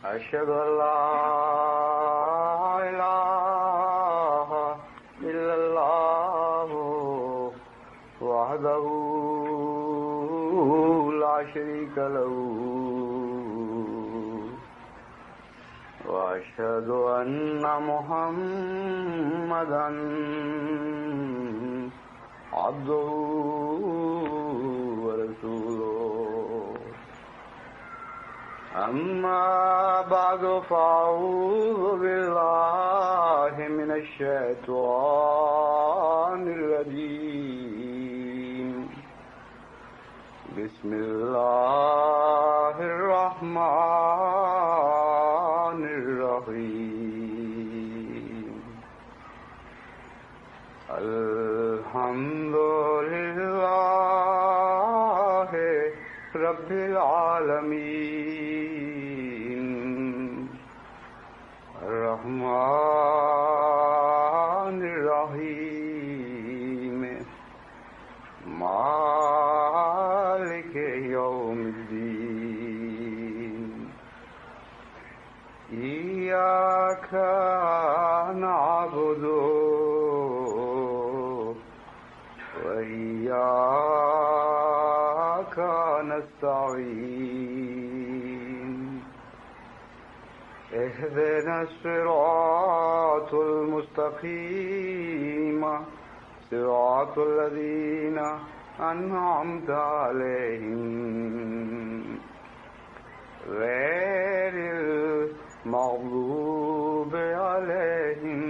أشهد أن لا إله إلا الله وحده لا شريك له وأشهد أن محمدا عبده ورسوله أما بعد فأعوذ بالله من الشيطان الرجيم بسم الله الرحمن الرحيم الحمد لله رب العالمين الرحمن الرحيم مالك يوم الدين إياك نعبد وإياك نستعين اهدنا الصراط المستقيم صراط الذين أنعمت عليهم غير المغضوب عليهم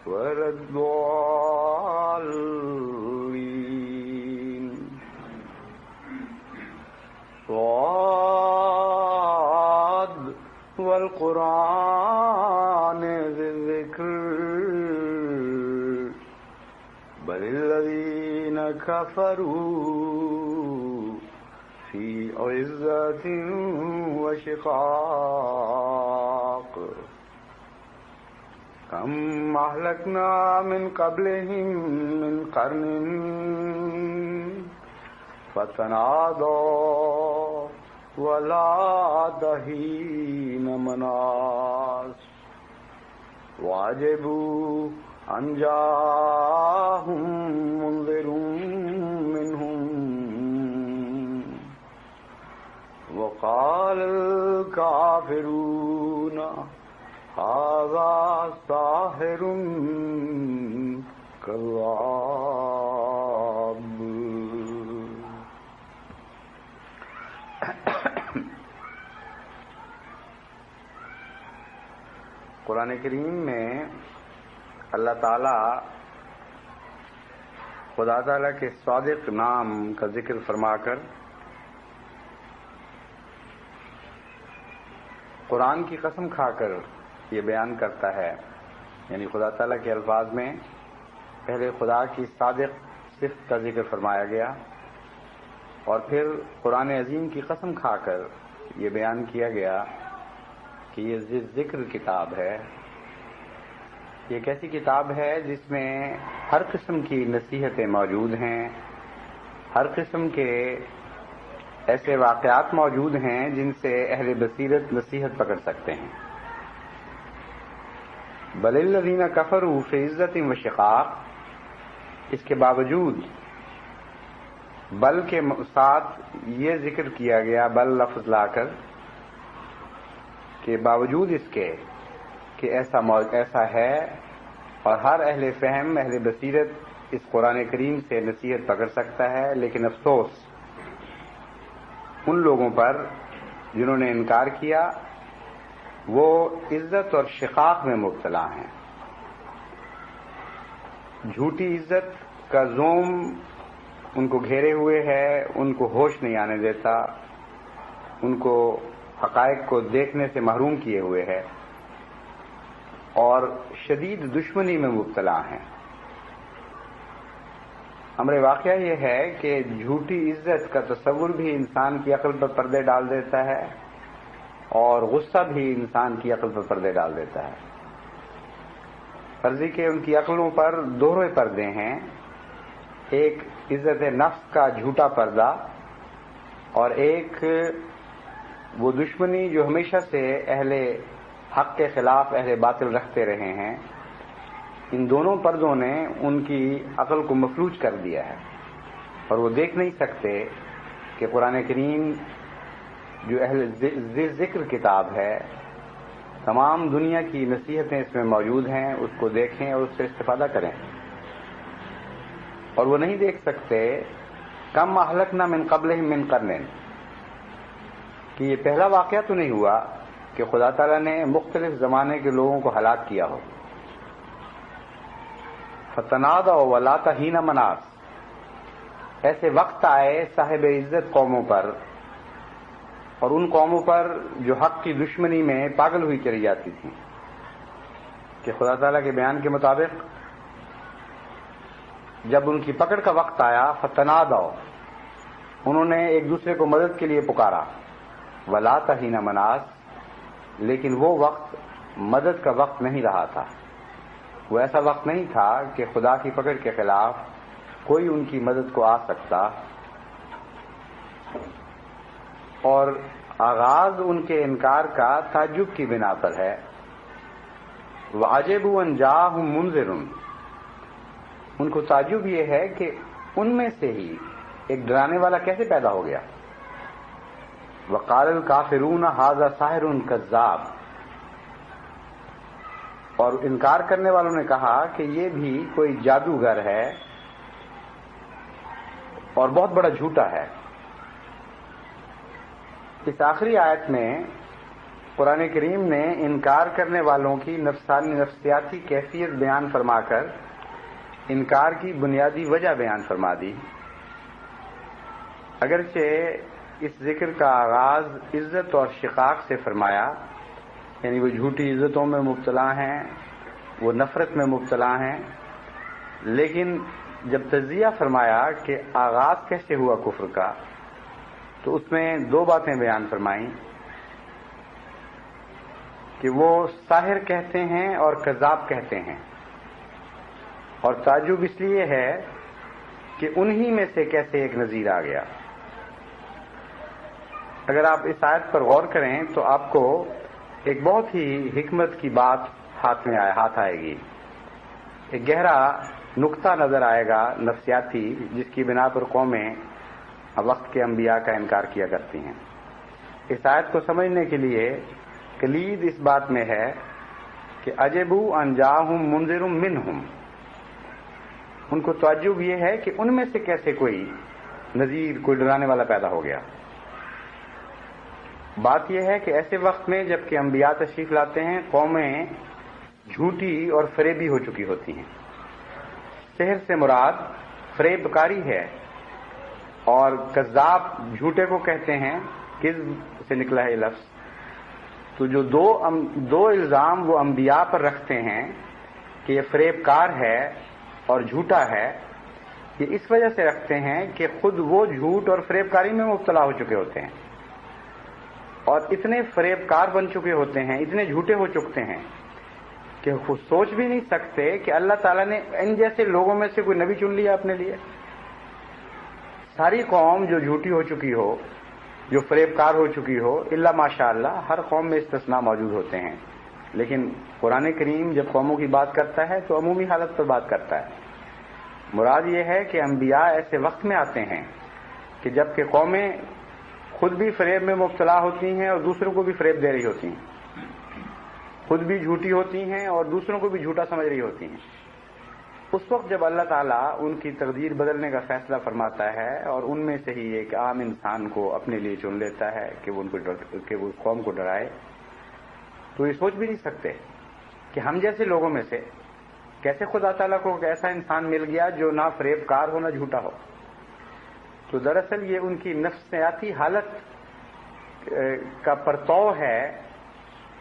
ولا الضالين صاد والقرآن ذي الذكر بل الذين كفروا في عزة وشقاق كم أهلكنا من قبلهم من قرن فتنادوا ولا حين مناص وعجبوا أن جاءهم منذر منهم وقال الكافرون هذا ساحر كذاب. قرآن کریم میں اللہ تعالیٰ خدا تعالیٰ کے صادق نام کا ذکر فرما کر قرآن کی قسم کھا کر یہ بیان کرتا ہے، یعنی خدا تعالیٰ کے الفاظ میں پہلے خدا کی صادق صفت کا ذکر فرمایا گیا اور پھر قرآن عظیم کی قسم کھا کر یہ بیان کیا گیا کہ یہ ذکر کتاب ہے. یہ ایک ایسی کتاب ہے جس میں ہر قسم کی نصیحتیں موجود ہیں، ہر قسم کے ایسے واقعات موجود ہیں جن سے اہل بصیرت نصیحت پکڑ سکتے ہیں. بل الذین کفروا فی عزۃ و شقاق، اس کے باوجود بل کے ساتھ یہ ذکر کیا گیا، بل لفظ لا کر، کہ باوجود اس کے کہ ایسا ہے اور ہر اہل فہم اہل بصیرت اس قرآن کریم سے نصیحت پکڑ سکتا ہے، لیکن افسوس ان لوگوں پر جنہوں نے انکار کیا وہ عزت اور شقاق میں مبتلا ہیں. جھوٹی عزت کا زوم ان کو گھیرے ہوئے ہے، ان کو ہوش نہیں آنے دیتا، ان کو حقائق کو دیکھنے سے محروم کیے ہوئے ہے اور شدید دشمنی میں مبتلا ہیں. امر واقعہ یہ ہے کہ جھوٹی عزت کا تصور بھی انسان کی عقل پر پردے ڈال دیتا ہے اور غصہ بھی انسان کی عقل پر پردے ڈال دیتا ہے. فرضی کہ ان کی عقلوں پر دوہرے پردے ہیں، ایک عزت نفس کا جھوٹا پردہ اور ایک وہ دشمنی جو ہمیشہ سے اہل حق کے خلاف اہل باطل رکھتے رہے ہیں، ان دونوں پردوں نے ان کی عقل کو مفلوج کر دیا ہے، اور وہ دیکھ نہیں سکتے کہ قرآن کریم جو اہل ذکر کتاب ہے، تمام دنیا کی نصیحتیں اس میں موجود ہیں، اس کو دیکھیں اور اس سے استفادہ کریں۔ اور وہ نہیں دیکھ سکتے کم اہلکنا من قبلہم من قرن، کہ یہ پہلا واقعہ تو نہیں ہوا کہ خدا تعالیٰ نے مختلف زمانے کے لوگوں کو ہلاک کیا ہو۔ فتنادوا ولات حین مناس، ایسے وقت آئے صاحب عزت قوموں پر اور ان قوموں پر جو حق کی دشمنی میں پاگل ہوئی چلی جاتی تھیں، کہ خدا تعالیٰ کے بیان کے مطابق جب ان کی پکڑ کا وقت آیا، فتنادوا، انہوں نے ایک دوسرے کو مدد کے لیے پکارا، ولات حین مناس، لیکن وہ وقت مدد کا وقت نہیں رہا تھا، وہ ایسا وقت نہیں تھا کہ خدا کی پکڑ کے خلاف کوئی ان کی مدد کو آ سکتا۔ اور آغاز ان کے انکار کا تعجب کی بنا پر ہے، وَعَجِبُوا أَن جَاءَهُم مُنذِرٌ، ان کو تعجب یہ ہے کہ ان میں سے ہی ایک ڈرانے والا کیسے پیدا ہو گیا۔ وَقَالَ الْكَافِرُونَ هَذَا سَاحِرٌ كَذَّابٌ، اور انکار کرنے والوں نے کہا کہ یہ بھی کوئی جادوگر ہے اور بہت بڑا جھوٹا ہے۔ اس آخری آیت میں قرآن کریم نے انکار کرنے والوں کی نفسیاتی کیفیت بیان فرما کر انکار کی بنیادی وجہ بیان فرما دی۔ اگرچہ اس ذکر کا آغاز عزت اور شقاق سے فرمایا، یعنی وہ جھوٹی عزتوں میں مبتلا ہیں، وہ نفرت میں مبتلا ہیں، لیکن جب تجزیہ فرمایا کہ آغاز کیسے ہوا کفر کا، تو اس میں دو باتیں بیان فرمائیں کہ وہ ساحر کہتے ہیں اور کذاب کہتے ہیں، اور تعجب اس لیے ہے کہ انہی میں سے کیسے ایک نذیر آ گیا۔ اگر آپ اس آیت پر غور کریں تو آپ کو ایک بہت ہی حکمت کی بات ہاتھ آئے گی، ایک گہرا نقطہ نظر آئے گا نفسیاتی، جس کی بنا پر قومیں وقت کے انبیاء کا انکار کیا کرتی ہیں۔ اس آیت کو سمجھنے کے لیے کلید اس بات میں ہے کہ عجبوا ان جاءہم منذر منہم، ان کو تعجب یہ ہے کہ ان میں سے کیسے کوئی نذیر، کوئی ڈرانے والا پیدا ہو گیا۔ بات یہ ہے کہ ایسے وقت میں جب کہ انبیاء تشریف لاتے ہیں، قومیں جھوٹی اور فریبی ہو چکی ہوتی ہیں۔ سحر سے مراد فریب کاری ہے، اور کذاب جھوٹے کو کہتے ہیں، کذب سے نکلا ہے یہ لفظ۔ تو جو دو الزام وہ انبیاء پر رکھتے ہیں کہ یہ فریب کار ہے اور جھوٹا ہے، یہ اس وجہ سے رکھتے ہیں کہ خود وہ جھوٹ اور فریب کاری میں مبتلا ہو چکے ہوتے ہیں، اور اتنے فریب کار بن چکے ہوتے ہیں، اتنے جھوٹے ہو چکتے ہیں کہ وہ سوچ بھی نہیں سکتے کہ اللہ تعالیٰ نے ان جیسے لوگوں میں سے کوئی نبی چن لیا اپنے لیے۔ ساری قوم جو جھوٹی ہو چکی ہو، جو فریب کار ہو چکی ہو، الا ماشاء اللہ ہر قوم میں استثناء موجود ہوتے ہیں، لیکن قرآن کریم جب قوموں کی بات کرتا ہے تو عمومی حالت پر بات کرتا ہے۔ مراد یہ ہے کہ انبیاء ایسے وقت میں آتے ہیں کہ جب کہ قومیں خود بھی فریب میں مبتلا ہوتی ہیں اور دوسروں کو بھی فریب دے رہی ہوتی ہیں، خود بھی جھوٹی ہوتی ہیں اور دوسروں کو بھی جھوٹا سمجھ رہی ہوتی ہیں۔ اس وقت جب اللہ تعالیٰ ان کی تقدیر بدلنے کا فیصلہ فرماتا ہے اور ان میں سے ہی ایک عام انسان کو اپنے لیے چن لیتا ہے کہ وہ اس قوم کو ڈرائے، تو یہ سوچ بھی نہیں سکتے کہ ہم جیسے لوگوں میں سے کیسے خدا تعالیٰ کو ایسا انسان مل گیا جو نہ فریب کار ہو نہ جھوٹا ہو۔ تو دراصل یہ ان کی نفسیاتی حالت کا پرتو ہے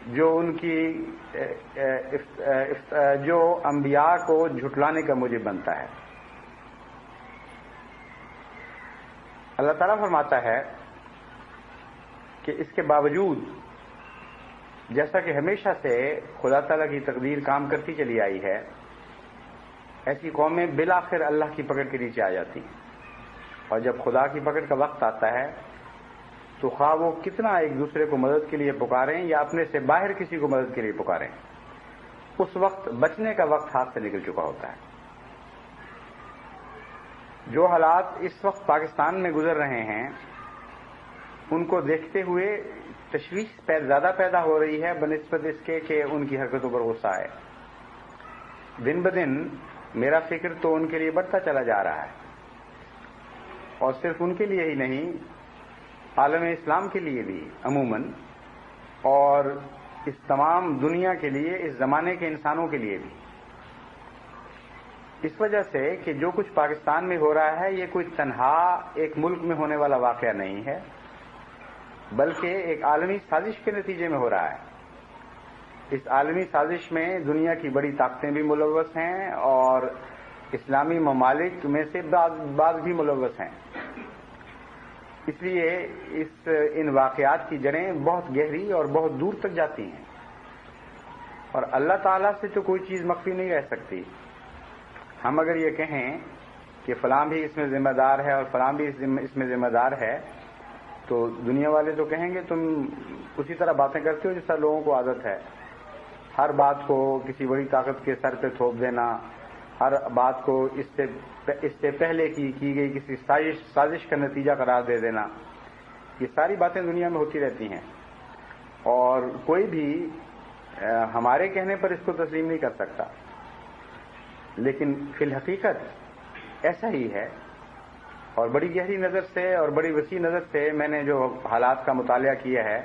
جو ان کی جو انبیاء کو جھٹلانے کا موجب بنتا ہے۔ اللہ تعالیٰ فرماتا ہے کہ اس کے باوجود جیسا کہ ہمیشہ سے خدا تعالیٰ کی تقدیر کام کرتی چلی آئی ہے، ایسی قومیں بالآخر اللہ کی پکڑ کے نیچے آ جاتی ہیں، اور جب خدا کی پکڑ کا وقت آتا ہے تو خواہ وہ کتنا ایک دوسرے کو مدد کے لیے پکاریں یا اپنے سے باہر کسی کو مدد کے لیے پکاریں، اس وقت بچنے کا وقت ہاتھ سے نکل چکا ہوتا ہے۔ جو حالات اس وقت پاکستان میں گزر رہے ہیں ان کو دیکھتے ہوئے تشویش زیادہ پیدا ہو رہی ہے بنسبت اس کے کہ ان کی حرکتوں پر غصہ ہے۔ دن بدن میرا فکر تو ان کے لیے بڑھتا چلا جا رہا ہے، اور صرف ان کے لیے ہی نہیں، عالم اسلام کے لیے بھی عموماً، اور اس تمام دنیا کے لیے، اس زمانے کے انسانوں کے لیے بھی، اس وجہ سے کہ جو کچھ پاکستان میں ہو رہا ہے یہ کوئی تنہا ایک ملک میں ہونے والا واقعہ نہیں ہے، بلکہ ایک عالمی سازش کے نتیجے میں ہو رہا ہے۔ اس عالمی سازش میں دنیا کی بڑی طاقتیں بھی ملوث ہیں اور اسلامی ممالک میں سے بعض بھی ملوث ہیں۔ اس لیے ان واقعات کی جڑیں بہت گہری اور بہت دور تک جاتی ہیں، اور اللہ تعالیٰ سے تو کوئی چیز مخفی نہیں رہ سکتی۔ ہم اگر یہ کہیں کہ فلاں بھی اس میں ذمہ دار ہے اور فلاں بھی اس میں ذمہ دار ہے، تو دنیا والے تو کہیں گے تم اسی طرح باتیں کرتے ہو جس طرح لوگوں کو عادت ہے، ہر بات کو کسی بڑی طاقت کے سر پہ تھوپ دینا، ہر بات کو اس سے پہلے کی گئی کسی سازش کا نتیجہ قرار دے دینا۔ یہ ساری باتیں دنیا میں ہوتی رہتی ہیں، اور کوئی بھی ہمارے کہنے پر اس کو تسلیم نہیں کر سکتا، لیکن فی الحقیقت ایسا ہی ہے۔ اور بڑی گہری نظر سے اور بڑی وسیع نظر سے میں نے جو حالات کا مطالعہ کیا ہے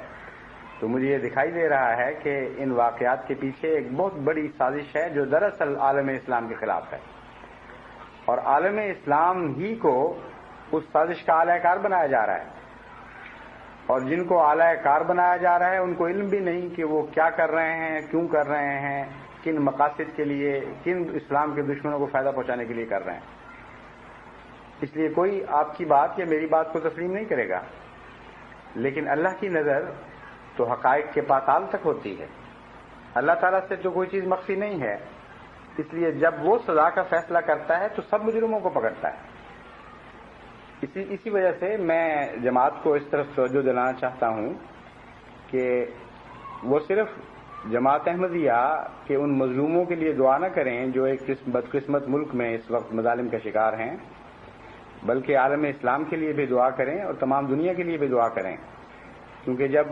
تو مجھے یہ دکھائی دے رہا ہے کہ ان واقعات کے پیچھے ایک بہت بڑی سازش ہے جو دراصل عالم اسلام کے خلاف ہے، اور عالم اسلام ہی کو اس سازش کا اعلی کار بنایا جا رہا ہے، اور جن کو اعلی کار بنایا جا رہا ہے ان کو علم بھی نہیں کہ وہ کیا کر رہے ہیں، کیوں کر رہے ہیں، کن مقاصد کے لیے، کن اسلام کے دشمنوں کو فائدہ پہنچانے کے لیے کر رہے ہیں۔ اس لیے کوئی آپ کی بات یا میری بات کو تسلیم نہیں کرے گا، لیکن اللہ کی نظر تو حقائق کے پاتال تک ہوتی ہے۔ اللہ تعالیٰ سے تو کوئی چیز مخفی نہیں ہے، اس لیے جب وہ سزا کا فیصلہ کرتا ہے تو سب مجرموں کو پکڑتا ہے۔ اسی وجہ سے میں جماعت کو اس طرف توجہ دلانا چاہتا ہوں کہ وہ صرف جماعت احمدیہ کے ان مظلوموں کے لیے دعا نہ کریں جو ایک بدقسمت ملک میں اس وقت مظالم کا شکار ہیں، بلکہ عالم اسلام کے لیے بھی دعا کریں اور تمام دنیا کے لیے بھی دعا کریں، کیونکہ جب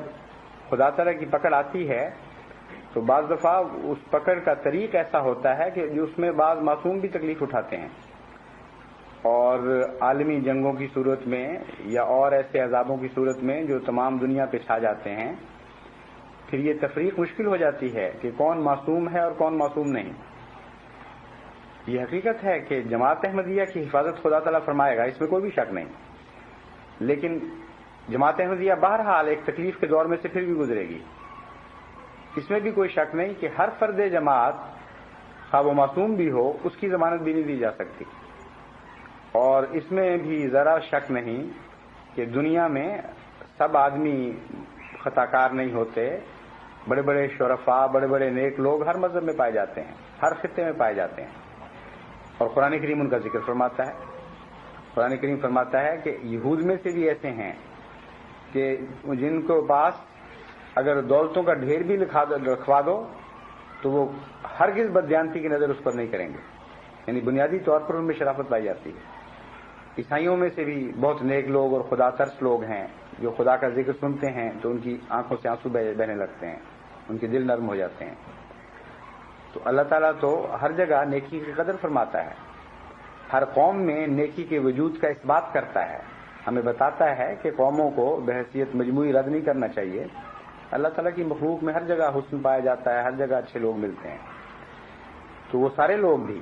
خدا تعالیٰ کی پکڑ آتی ہے تو بعض دفعہ اس پکڑ کا طریق ایسا ہوتا ہے کہ اس میں بعض معصوم بھی تکلیف اٹھاتے ہیں، اور عالمی جنگوں کی صورت میں یا اور ایسے عذابوں کی صورت میں جو تمام دنیا پہ چھا جاتے ہیں، پھر یہ تفریق مشکل ہو جاتی ہے کہ کون معصوم ہے اور کون معصوم نہیں۔ یہ حقیقت ہے کہ جماعت احمدیہ کی حفاظت خدا تعالیٰ فرمائے گا، اس میں کوئی بھی شک نہیں، لیکن جماعت احمدیہ بہرحال ایک تکلیف کے دور میں سے پھر بھی گزرے گی۔ اس میں بھی کوئی شک نہیں کہ ہر فرد جماعت خواہ وہ معصوم بھی ہو اس کی ضمانت بھی نہیں دی جا سکتی، اور اس میں بھی ذرا شک نہیں کہ دنیا میں سب آدمی خطا کار نہیں ہوتے، بڑے بڑے شرفاء، بڑے بڑے نیک لوگ ہر مذہب میں پائے جاتے ہیں، ہر خطے میں پائے جاتے ہیں، اور قرآن کریم ان کا ذکر فرماتا ہے۔ قرآن کریم فرماتا ہے کہ یہود میں سے بھی ایسے ہیں کہ جن کو پاس اگر دولتوں کا ڈھیر بھی رکھوا دو تو وہ ہرگز بددیانتی کی نظر اس پر نہیں کریں گے، یعنی بنیادی طور پر ان میں شرافت پائی جاتی ہے۔ عیسائیوں میں سے بھی بہت نیک لوگ اور خدا ترس لوگ ہیں جو خدا کا ذکر سنتے ہیں تو ان کی آنکھوں سے آنسو بہنے لگتے ہیں، ان کے دل نرم ہو جاتے ہیں۔ تو اللہ تعالیٰ تو ہر جگہ نیکی کی قدر فرماتا ہے، ہر قوم میں نیکی کے وجود کا اس بات کرتا ہے، ہمیں بتاتا ہے کہ قوموں کو بحیثیت مجموعی رد نہیں کرنا چاہیے۔ اللہ تعالیٰ کی مخلوق میں ہر جگہ حسن پایا جاتا ہے، ہر جگہ اچھے لوگ ملتے ہیں، تو وہ سارے لوگ بھی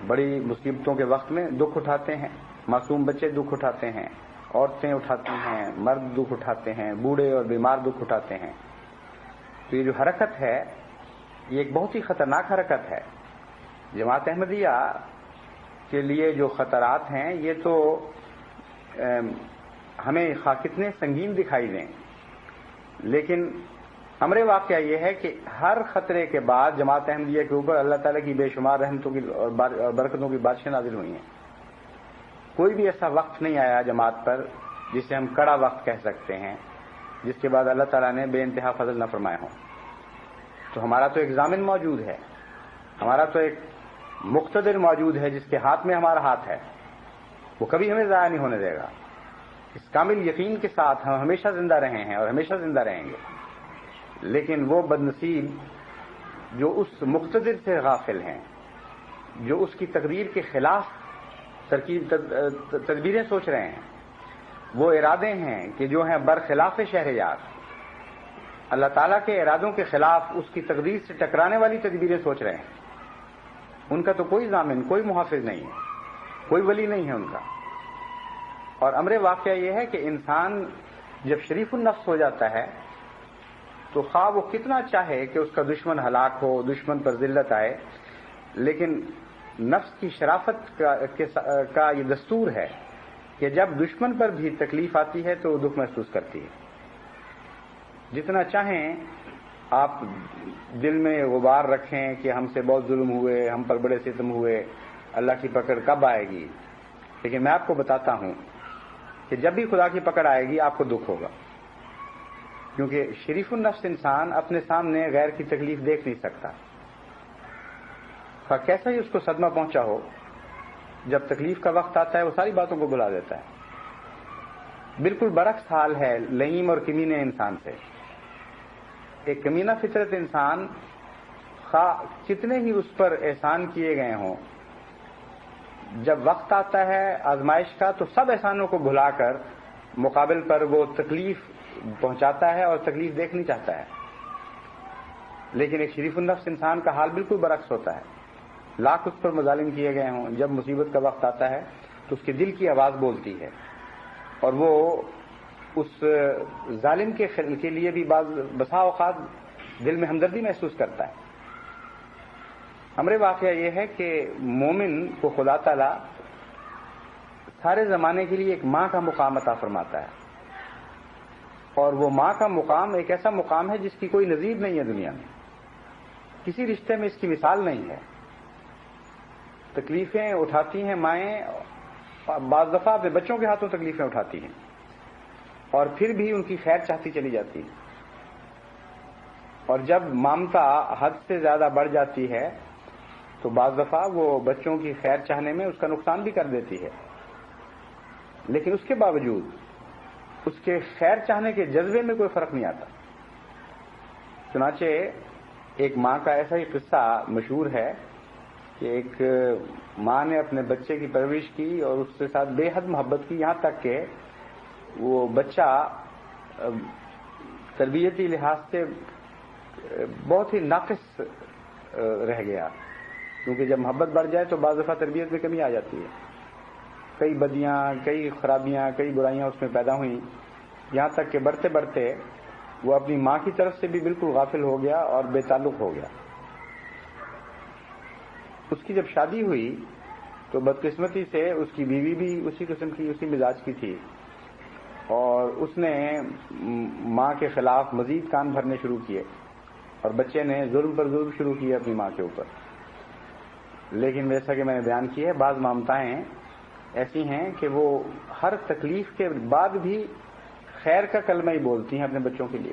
بڑی مصیبتوں کے وقت میں دکھ اٹھاتے ہیں، معصوم بچے دکھ اٹھاتے ہیں، عورتیں اٹھاتی ہیں، مرد دکھ اٹھاتے ہیں، بوڑھے اور بیمار دکھ اٹھاتے ہیں۔ تو یہ جو حرکت ہے یہ ایک بہت ہی خطرناک حرکت ہے۔ جماعت احمدیہ کے لیے جو خطرات ہیں یہ تو ہمیں کتنے سنگین دکھائی دیں، لیکن امر واقعہ یہ ہے کہ ہر خطرے کے بعد جماعت احمدیہ کے اوپر اللہ تعالیٰ کی بے شمار رحمتوں کی اور برکتوں کی بارشیں نازل ہوئی ہیں۔ کوئی بھی ایسا وقت نہیں آیا جماعت پر جسے ہم کڑا وقت کہہ سکتے ہیں، جس کے بعد اللہ تعالیٰ نے بے انتہا فضل نہ فرمائے ہوں، تو ہمارا تو ایک ضامن موجود ہے، ہمارا تو ایک مقتدر موجود ہے جس کے ہاتھ میں ہمارا ہاتھ ہے، وہ کبھی ہمیں ضائع نہیں ہونے دے گا۔ اس کامل یقین کے ساتھ ہم ہمیشہ زندہ رہے ہیں اور ہمیشہ زندہ رہیں گے، لیکن وہ بدنصیب جو اس مقتدر سے غافل ہیں، جو اس کی تقدیر کے خلاف تدبیریں سوچ رہے ہیں، وہ ارادے ہیں کہ جو ہیں برخلاف شہریار، اللہ تعالیٰ کے ارادوں کے خلاف اس کی تقدیر سے ٹکرانے والی تدبیریں سوچ رہے ہیں، ان کا تو کوئی ضامن، کوئی محافظ نہیں ہے، کوئی ولی نہیں ہے ان کا۔ اور امر واقعہ یہ ہے کہ انسان جب شریف النفس ہو جاتا ہے تو خواہ وہ کتنا چاہے کہ اس کا دشمن ہلاک ہو، دشمن پر ذلت آئے، لیکن نفس کی شرافت کا یہ دستور ہے کہ جب دشمن پر بھی تکلیف آتی ہے تو وہ دکھ محسوس کرتی ہے۔ جتنا چاہیں آپ دل میں غبار رکھیں کہ ہم سے بہت ظلم ہوئے، ہم پر بڑے ستم ہوئے، اللہ کی پکڑ کب آئے گی، لیکن میں آپ کو بتاتا ہوں کہ جب بھی خدا کی پکڑ آئے گی آپ کو دکھ ہوگا، کیونکہ شریف النفس انسان اپنے سامنے غیر کی تکلیف دیکھ نہیں سکتا، کیسا ہی اس کو صدمہ پہنچا ہو، جب تکلیف کا وقت آتا ہے وہ ساری باتوں کو بھلا دیتا ہے۔ بالکل برعکس حال ہے لئیم اور کمینے انسان سے۔ ایک کمینہ فطرت انسان کتنے ہی اس پر احسان کیے گئے ہوں، جب وقت آتا ہے آزمائش کا تو سب احسانوں کو بھلا کر مقابل پر وہ تکلیف پہنچاتا ہے اور تکلیف دیکھنی چاہتا ہے۔ لیکن ایک شریف النفس انسان کا حال بالکل برعکس ہوتا ہے، لاکھ اس پر مظالم کیے گئے ہوں، جب مصیبت کا وقت آتا ہے تو اس کے دل کی آواز بولتی ہے، اور وہ اس ظالم کے لیے بھی بسا اوقات دل میں ہمدردی محسوس کرتا ہے۔ امر واقعہ یہ ہے کہ مومن کو خدا تعالی سارے زمانے کے لیے ایک ماں کا مقام عطا فرماتا ہے، اور وہ ماں کا مقام ایک ایسا مقام ہے جس کی کوئی نظیر نہیں ہے دنیا میں، کسی رشتے میں اس کی مثال نہیں ہے۔ تکلیفیں اٹھاتی ہیں مائیں، بعض دفعہ اپنے بچوں کے ہاتھوں تکلیفیں اٹھاتی ہیں، اور پھر بھی ان کی خیر چاہتی چلی جاتی ہے، اور جب ممتا حد سے زیادہ بڑھ جاتی ہے تو بعض دفعہ وہ بچوں کی خیر چاہنے میں اس کا نقصان بھی کر دیتی ہے، لیکن اس کے باوجود اس کے خیر چاہنے کے جذبے میں کوئی فرق نہیں آتا۔ چنانچہ ایک ماں کا ایسا ہی قصہ مشہور ہے کہ ایک ماں نے اپنے بچے کی پرورش کی اور اس کے ساتھ بے حد محبت کی، یہاں تک کہ وہ بچہ تربیتی لحاظ سے بہت ہی ناقص رہ گیا، کیونکہ جب محبت بڑھ جائے تو بعض دفعہ تربیت میں کمی آ جاتی ہے، کئی بدیاں، کئی خرابیاں، کئی برائیاں اس میں پیدا ہوئیں، یہاں تک کہ بڑھتے بڑھتے وہ اپنی ماں کی طرف سے بھی بالکل غافل ہو گیا اور بے تعلق ہو گیا۔ اس کی جب شادی ہوئی تو بدقسمتی سے اس کی بیوی بھی اسی قسم کی، اسی مزاج کی تھی، اور اس نے ماں کے خلاف مزید کان بھرنے شروع کیے، اور بچے نے ظلم پر ظلم شروع کیا اپنی ماں کے اوپر۔ لیکن جیسا کہ میں نے بیان کیا ہے، بعض مامتائیں ایسی ہیں کہ وہ ہر تکلیف کے بعد بھی خیر کا کلمہ ہی بولتی ہیں اپنے بچوں کے لیے۔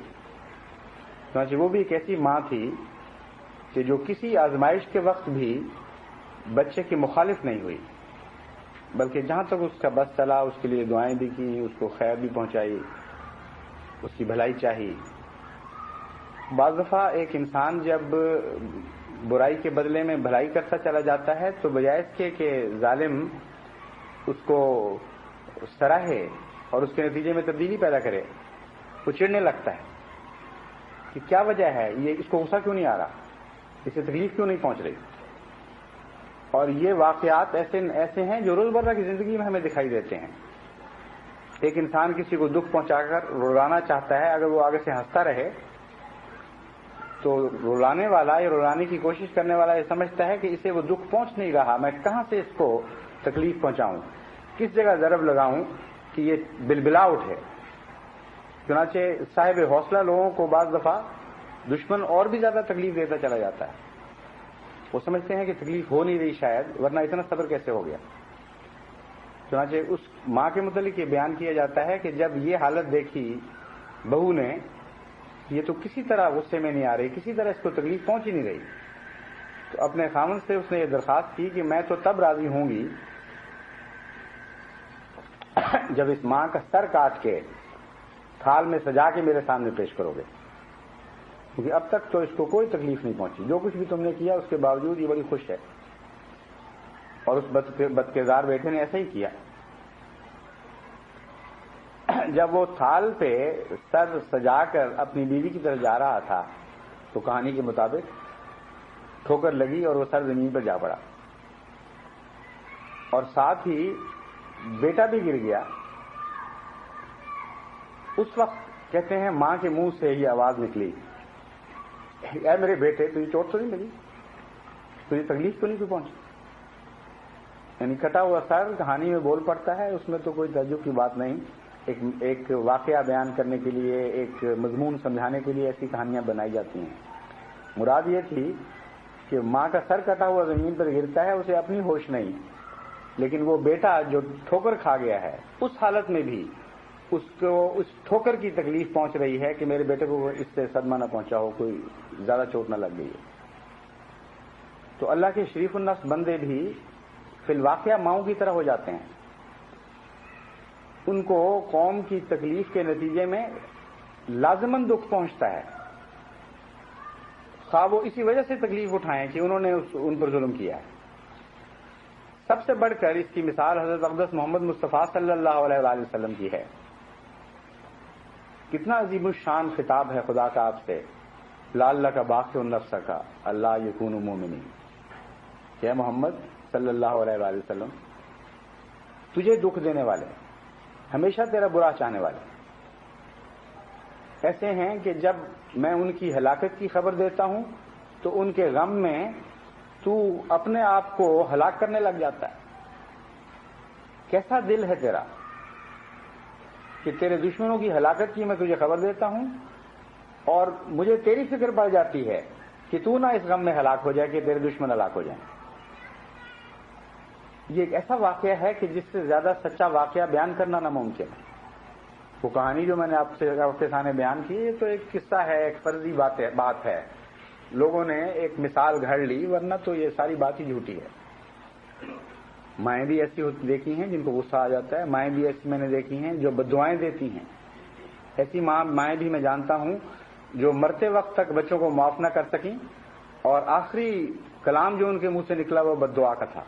چنانچہ وہ بھی ایک ایسی ماں تھی کہ جو کسی آزمائش کے وقت بھی بچے کی مخالف نہیں ہوئی، بلکہ جہاں تک اس کا بس چلا اس کے لیے دعائیں بھی کی، اس کو خیر بھی پہنچائی، اس کی بھلائی چاہی۔ بعض دفعہ ایک انسان جب برائی کے بدلے میں بھلائی کرتا چلا جاتا ہے تو بجائے اس کے کہ ظالم اس کو سراہے اور اس کے نتیجے میں تبدیلی پیدا کرے، وہ چڑھنے لگتا ہے کہ کیا وجہ ہے، یہ اس کو غصہ کیوں نہیں آ رہا، اسے تکلیف کیوں نہیں پہنچ رہی۔ اور یہ واقعات ایسے ہیں جو روزمرہ کی زندگی میں ہمیں دکھائی دیتے ہیں۔ ایک انسان کسی کو دکھ پہنچا کر رلانا چاہتا ہے، اگر وہ آگے سے ہنستا رہے تو رلانے والا یا رلانے کی کوشش کرنے والا یہ سمجھتا ہے کہ اسے وہ دکھ پہنچ نہیں رہا، میں کہاں سے اس کو تکلیف پہنچاؤں، کس جگہ ضرب لگاؤں کہ یہ بلبلا اٹھے۔ چنانچہ صاحب حوصلہ لوگوں کو بعض دفعہ دشمن اور بھی زیادہ تکلیف دیتا چلا جاتا ہے، وہ سمجھتے ہیں کہ تکلیف ہو نہیں رہی شاید، ورنہ اتنا صبر کیسے ہو گیا۔ چنانچہ اس ماں کے متعلق یہ بیان کیا جاتا ہے کہ جب یہ حالت دیکھی بہو نے، یہ تو کسی طرح غصے میں نہیں آ رہی، کسی طرح اس کو تکلیف پہنچ ہی نہیں رہی، تو اپنے خاوند سے اس نے یہ درخواست کی کہ میں تو تب راضی ہوں گی جب اس ماں کا سر کاٹ کے تھال میں سجا کے میرے سامنے پیش کرو گے، کیونکہ اب تک تو اس کو کوئی تکلیف نہیں پہنچی، جو کچھ بھی تم نے کیا اس کے باوجود یہ بڑی خوش ہے۔ اور اس بد کردار بیٹے نے ایسا ہی کیا۔ جب وہ تھال پہ سر سجا کر اپنی بیوی کی طرف جا رہا تھا تو کہانی کے مطابق ٹھوکر لگی اور وہ سر زمین پر جا پڑا، اور ساتھ ہی بیٹا بھی گر گیا۔ اس وقت کہتے ہیں ماں کے منہ سے یہ آواز نکلی، اے میرے بیٹے تجھے چوٹ تو نہیں لگی، تجھے تکلیف تو نہیں کوئی پہنچی؟ یعنی کٹا ہوا سر کہانی میں بول پڑتا ہے، اس میں تو کوئی تعجب کی بات نہیں۔ ایک واقعہ بیان کرنے کے لیے، ایک مضمون سمجھانے کے لیے ایسی کہانیاں بنائی جاتی ہیں۔ مراد یہ تھی کہ ماں کا سر کٹا ہوا زمین پر گرتا ہے، اسے اپنی ہوش نہیں، لیکن وہ بیٹا جو ٹھوکر کھا گیا ہے اس حالت میں بھی اس کو اس ٹھوکر کی تکلیف پہنچ رہی ہے کہ میرے بیٹے کو اس سے صدمہ نہ پہنچا ہو، کوئی زیادہ چوٹ نہ لگ گئی ہے۔ تو اللہ کے شریف النفس بندے بھی فی الواقعہ ماؤں کی طرح ہو جاتے ہیں، ان کو قوم کی تکلیف کے نتیجے میں لازماً دکھ پہنچتا ہے، خواہ وہ اسی وجہ سے تکلیف اٹھائیں کہ انہوں نے ان پر ظلم کیا ہے۔ سب سے بڑھ کر اس کی مثال حضرت اقدس محمد مصطفیٰ صلی اللہ علیہ وآلہ وسلم کی ہے۔ کتنا عظیم الشان خطاب ہے خدا کا آپ سے، لعلک باخع نفسک اللہ یکونوا مؤمنین۔ کہ محمد صلی اللہ علیہ وآلہ وسلم، تجھے دکھ دینے والے، ہمیشہ تیرا برا چاہنے والے ایسے ہیں کہ جب میں ان کی ہلاکت کی خبر دیتا ہوں تو ان کے غم میں تو اپنے آپ کو ہلاک کرنے لگ جاتا ہے۔ کیسا دل ہے تیرا کہ تیرے دشمنوں کی ہلاکت کی میں تجھے خبر دیتا ہوں اور مجھے تیری فکر پڑ جاتی ہے کہ تو نہ اس غم میں ہلاک ہو جائے کہ تیرے دشمن ہلاک ہو جائیں۔ یہ ایک ایسا واقعہ ہے کہ جس سے زیادہ سچا واقعہ بیان کرنا ناممکن ہے۔ وہ کہانی جو میں نے آپ کے سامنے بیان کی، یہ تو ایک قصہ ہے، ایک فرضی بات ہے، لوگوں نے ایک مثال گھڑ لی، ورنہ تو یہ ساری بات ہی جھوٹی ہے۔ مائیں بھی ایسی دیکھی ہیں جن کو غصہ آ جاتا ہے، مائیں بھی ایسی میں نے دیکھی ہیں جو بددعائیں دیتی ہیں، ایسی مائیں بھی میں جانتا ہوں جو مرتے وقت تک بچوں کو معاف نہ کر سکیں اور آخری کلام جو ان کے منہ سے نکلا وہ بددعا کا تھا۔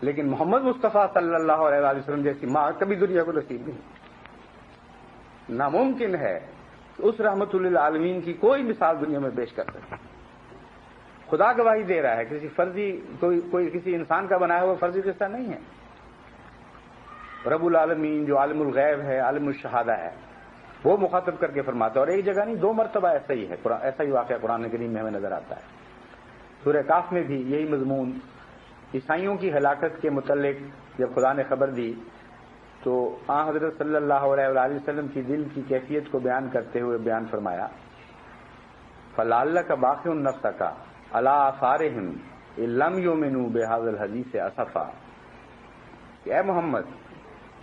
لیکن محمد مصطفیٰ صلی اللہ علیہ وسلم جیسی ماں کبھی دنیا کو نصیب نہیں، ناممکن ہے کہ اس رحمت للعالمین کی کوئی مثال دنیا میں پیش کر سکے۔ خدا گواہی دے رہا ہے، کسی فرضی کوئی کسی انسان کا بنایا ہوا فرضی قصہ نہیں ہے۔ رب العالمین جو عالم الغیب ہے، عالم الشہادہ ہے، وہ مخاطب کر کے فرماتا ہے، اور ایک جگہ نہیں 2 مرتبہ ایسا ہی ہے، ایسا ہی واقعہ قرآن کریم میں ہمیں نظر آتا ہے۔ سورہ کاف میں بھی یہی مضمون، عیسائیوں کی ہلاکت کے متعلق جب خدا نے خبر دی تو آن حضرت صلی اللہ علیہ وآلہ وسلم کی دل کی کیفیت کو بیان کرتے ہوئے بیان فرمایا، فَلَعَلَّكَ بَاخِعٌ نَفْسَكَ عَلَىٰ آثَارِهِمْ إِن لَّمْ يُؤْمِنُوا بِهَٰذَا الْحَدِيثِ أَسَفًا۔ کہ اے محمد،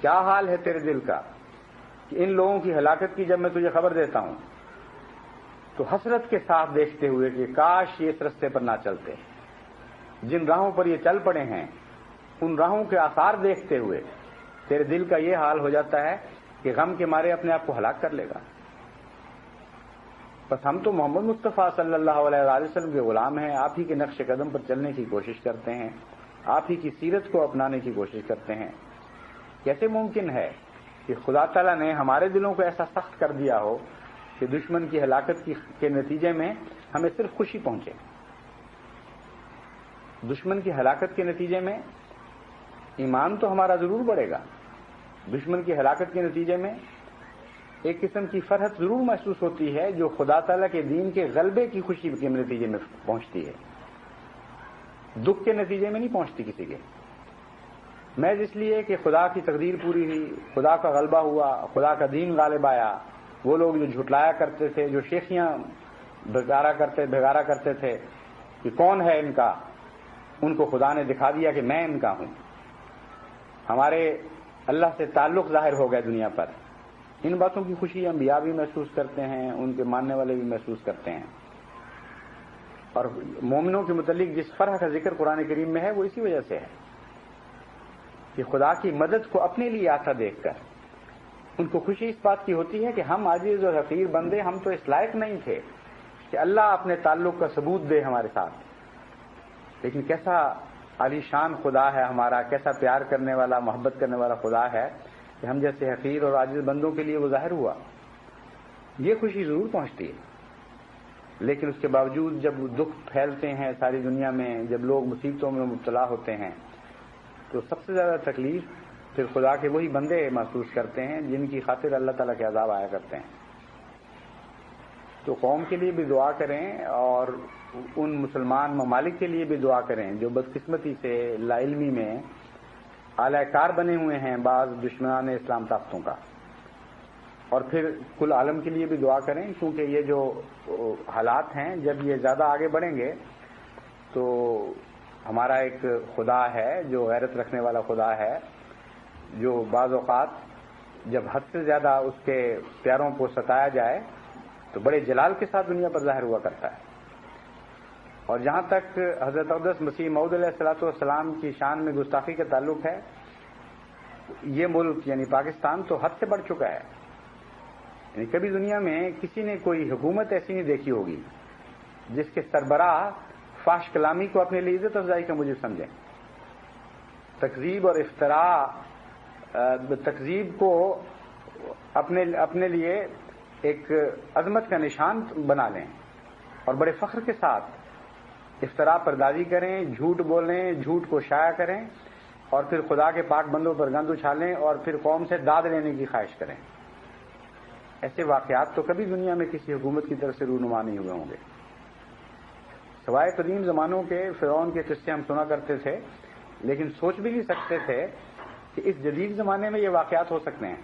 کیا حال ہے تیرے دل کا کہ ان لوگوں کی ہلاکت کی جب میں تجھے خبر دیتا ہوں تو حسرت کے ساتھ دیکھتے ہوئے کہ کاش یہ اس رستے پر نہ چلتے، جن راہوں پر یہ چل پڑے ہیں ان راہوں کے آثار دیکھتے ہوئے تیرے دل کا یہ حال ہو جاتا ہے کہ غم کے مارے اپنے آپ کو ہلاک کر لے گا۔ بس ہم تو محمد مصطفیٰ صلی اللہ علیہ وآلہ وسلم کے غلام ہیں، آپ ہی کے نقش قدم پر چلنے کی کوشش کرتے ہیں، آپ ہی کی سیرت کو اپنانے کی کوشش کرتے ہیں۔ کیسے ممکن ہے کہ خدا تعالیٰ نے ہمارے دلوں کو ایسا سخت کر دیا ہو کہ دشمن کی ہلاکت کے نتیجے میں ہمیں صرف خوشی پہنچے؟ دشمن کی ہلاکت کے نتیجے میں ایمان تو ہمارا ضرور بڑھے گا، دشمن کی ہلاکت کے نتیجے میں ایک قسم کی فرحت ضرور محسوس ہوتی ہے جو خدا تعالیٰ کے دین کے غلبے کی خوشی کے نتیجے میں پہنچتی ہے، دکھ کے نتیجے میں نہیں پہنچتی کسی کے۔ محض اس لیے کہ خدا کی تقدیر پوری ہوئی، خدا کا غلبہ ہوا، خدا کا دین غالب آیا، وہ لوگ جو جھٹلایا کرتے تھے، جو شیخیاں بھگارا کرتے تھے کہ کون ہے ان کا، ان کو خدا نے دکھا دیا کہ میں ان کا ہوں۔ ہمارے اللہ سے تعلق ظاہر ہو گیا دنیا پر. ان باتوں کی خوشی انبیاء بھی محسوس کرتے ہیں, ان کے ماننے والے بھی محسوس کرتے ہیں. اور مومنوں کے متعلق جس فرح کا ذکر قرآن کریم میں ہے وہ اسی وجہ سے ہے کہ خدا کی مدد کو اپنے لیے آتا دیکھ کر ان کو خوشی اس بات کی ہوتی ہے کہ ہم عاجز اور حقیر بندے, ہم تو اس لائق نہیں تھے کہ اللہ اپنے تعلق کا ثبوت دے ہمارے ساتھ, لیکن کیسا عالی شان خدا ہے ہمارا, کیسا پیار کرنے والا, محبت کرنے والا خدا ہے کہ ہم جیسے حقیر اور عاجز بندوں کے لیے وہ ظاہر ہوا. یہ خوشی ضرور پہنچتی ہے, لیکن اس کے باوجود جب دکھ پھیلتے ہیں ساری دنیا میں, جب لوگ مصیبتوں میں مبتلا ہوتے ہیں, تو سب سے زیادہ تکلیف پھر خدا کے وہی بندے محسوس کرتے ہیں جن کی خاطر اللہ تعالیٰ کے عذاب آیا کرتے ہیں. تو قوم کے لیے بھی دعا کریں اور ان مسلمان ممالک کے لیے بھی دعا کریں جو بدقسمتی سے لا علمی میں اعلی کار بنے ہوئے ہیں بعض دشمنان اسلام طاقتوں کا, اور پھر کل عالم کے لیے بھی دعا کریں, کیونکہ یہ جو حالات ہیں جب یہ زیادہ آگے بڑھیں گے تو ہمارا ایک خدا ہے جو غیرت رکھنے والا خدا ہے, جو بعض اوقات جب حد سے زیادہ اس کے پیاروں کو ستایا جائے تو بڑے جلال کے ساتھ دنیا پر ظاہر ہوا کرتا ہے. اور جہاں تک حضرت اقدس مسیح موعود علیہ الصلوۃ والسلام کی شان میں گستاخی کا تعلق ہے, یہ ملک یعنی پاکستان تو حد سے بڑھ چکا ہے. یعنی کبھی دنیا میں کسی نے کوئی حکومت ایسی نہیں دیکھی ہوگی جس کے سربراہ فحش کلامی کو اپنے لیے عزت افزائی کا موجب سمجھیں, تکذیب اور افتراء, تکذیب کو اپنے لیے ایک عظمت کا نشان بنا لیں اور بڑے فخر کے ساتھ افتراء پردازی کریں, جھوٹ بولیں, جھوٹ کو شائع کریں, اور پھر خدا کے پاک بندوں پر گند اچھالیں اور پھر قوم سے داد لینے کی خواہش کریں. ایسے واقعات تو کبھی دنیا میں کسی حکومت کی طرف سے رونما نہیں ہوئے ہوں گے, سوائے قدیم زمانوں کے فرعون کے قصے ہم سنا کرتے تھے, لیکن سوچ بھی نہیں سکتے تھے کہ اس جدید زمانے میں یہ واقعات ہو سکتے ہیں.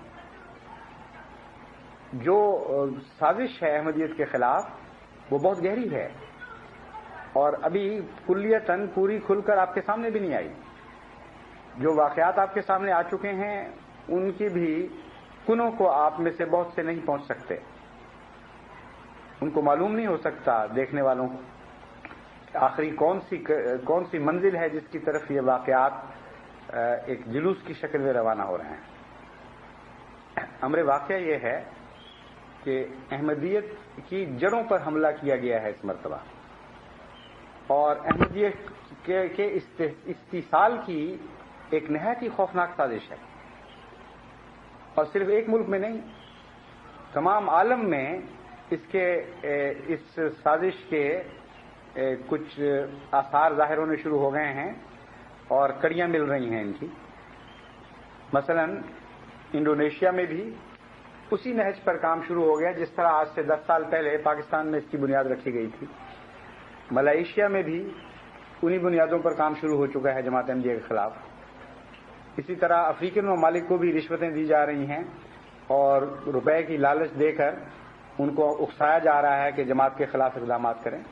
جو سازش ہے احمدیت کے خلاف وہ بہت گہری ہے اور ابھی کلیتاً پوری کھل کر آپ کے سامنے بھی نہیں آئی. جو واقعات آپ کے سامنے آ چکے ہیں ان کی بھی کنوں کو آپ میں سے بہت سے نہیں پہنچ سکتے, ان کو معلوم نہیں ہو سکتا دیکھنے والوں کو آخری کون سی منزل ہے جس کی طرف یہ واقعات ایک جلوس کی شکل میں روانہ ہو رہے ہیں. امر واقعہ یہ ہے کہ احمدیت کی جڑوں پر حملہ کیا گیا ہے اس مرتبہ, اور احمدیت کے استحصال کی ایک نہایت ہی خوفناک سازش ہے, اور صرف ایک ملک میں نہیں, تمام عالم میں اس سازش کے کچھ آثار ظاہر ہونے شروع ہو گئے ہیں اور کڑیاں مل رہی ہیں ان کی. مثلا انڈونیشیا میں بھی اسی نہج پر کام شروع ہو گیا جس طرح آج سے 10 سال پہلے پاکستان میں اس کی بنیاد رکھی گئی تھی. ملائیشیا میں بھی انہی بنیادوں پر کام شروع ہو چکا ہے جماعت احمدیہ کے خلاف. اسی طرح افریقن ممالک کو بھی رشوتیں دی جا رہی ہیں اور روپے کی لالچ دے کر ان کو اکسایا جا رہا ہے کہ جماعت کے خلاف اقدامات کریں,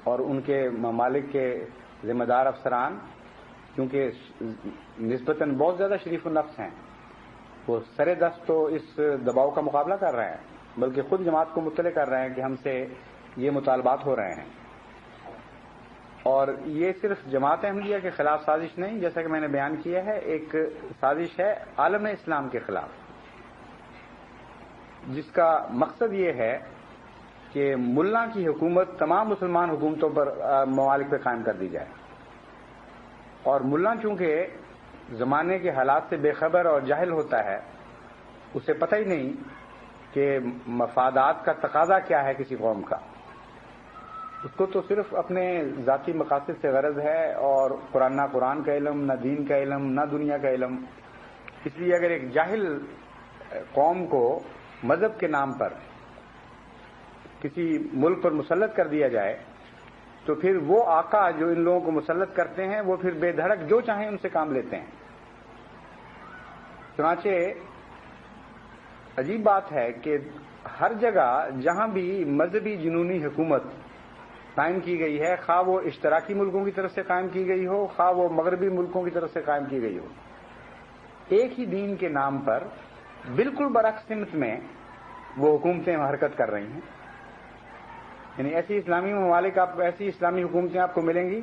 اور ان کے ممالک کے ذمہ دار افسران کیونکہ نسبتاً بہت زیادہ شریف النفس ہیں, وہ سرے دست تو اس دباؤ کا مقابلہ کر رہے ہیں, بلکہ خود جماعت کو مطلع کر رہے ہیں کہ ہم سے یہ مطالبات ہو رہے ہیں. اور یہ صرف جماعت احمدیہ کے خلاف سازش نہیں, جیسا کہ میں نے بیان کیا ہے, ایک سازش ہے عالم اسلام کے خلاف, جس کا مقصد یہ ہے کہ ملا کی حکومت تمام مسلمان حکومتوں پر ممالک پہ قائم کر دی جائے. اور ملا چونکہ زمانے کے حالات سے بے خبر اور جاہل ہوتا ہے, اسے پتہ ہی نہیں کہ مفادات کا تقاضا کیا ہے کسی قوم کا, اس کو تو صرف اپنے ذاتی مقاصد سے غرض ہے, اور نہ قرآن کا علم, نہ دین کا علم, نہ دنیا کا علم. اس لیے اگر ایک جاہل قوم کو مذہب کے نام پر کسی ملک پر مسلط کر دیا جائے تو پھر وہ آقا جو ان لوگوں کو مسلط کرتے ہیں وہ پھر بے دھڑک جو چاہیں ان سے کام لیتے ہیں. چنانچہ عجیب بات ہے کہ ہر جگہ جہاں بھی مذہبی جنونی حکومت قائم کی گئی ہے, خواہ وہ اشتراکی ملکوں کی طرف سے قائم کی گئی ہو, خواہ وہ مغربی ملکوں کی طرف سے قائم کی گئی ہو, ایک ہی دین کے نام پر بالکل برعکس سمت میں وہ حکومتیں حرکت کر رہی ہیں. یعنی ایسی اسلامی ممالک ایسی اسلامی حکومتیں آپ کو ملیں گی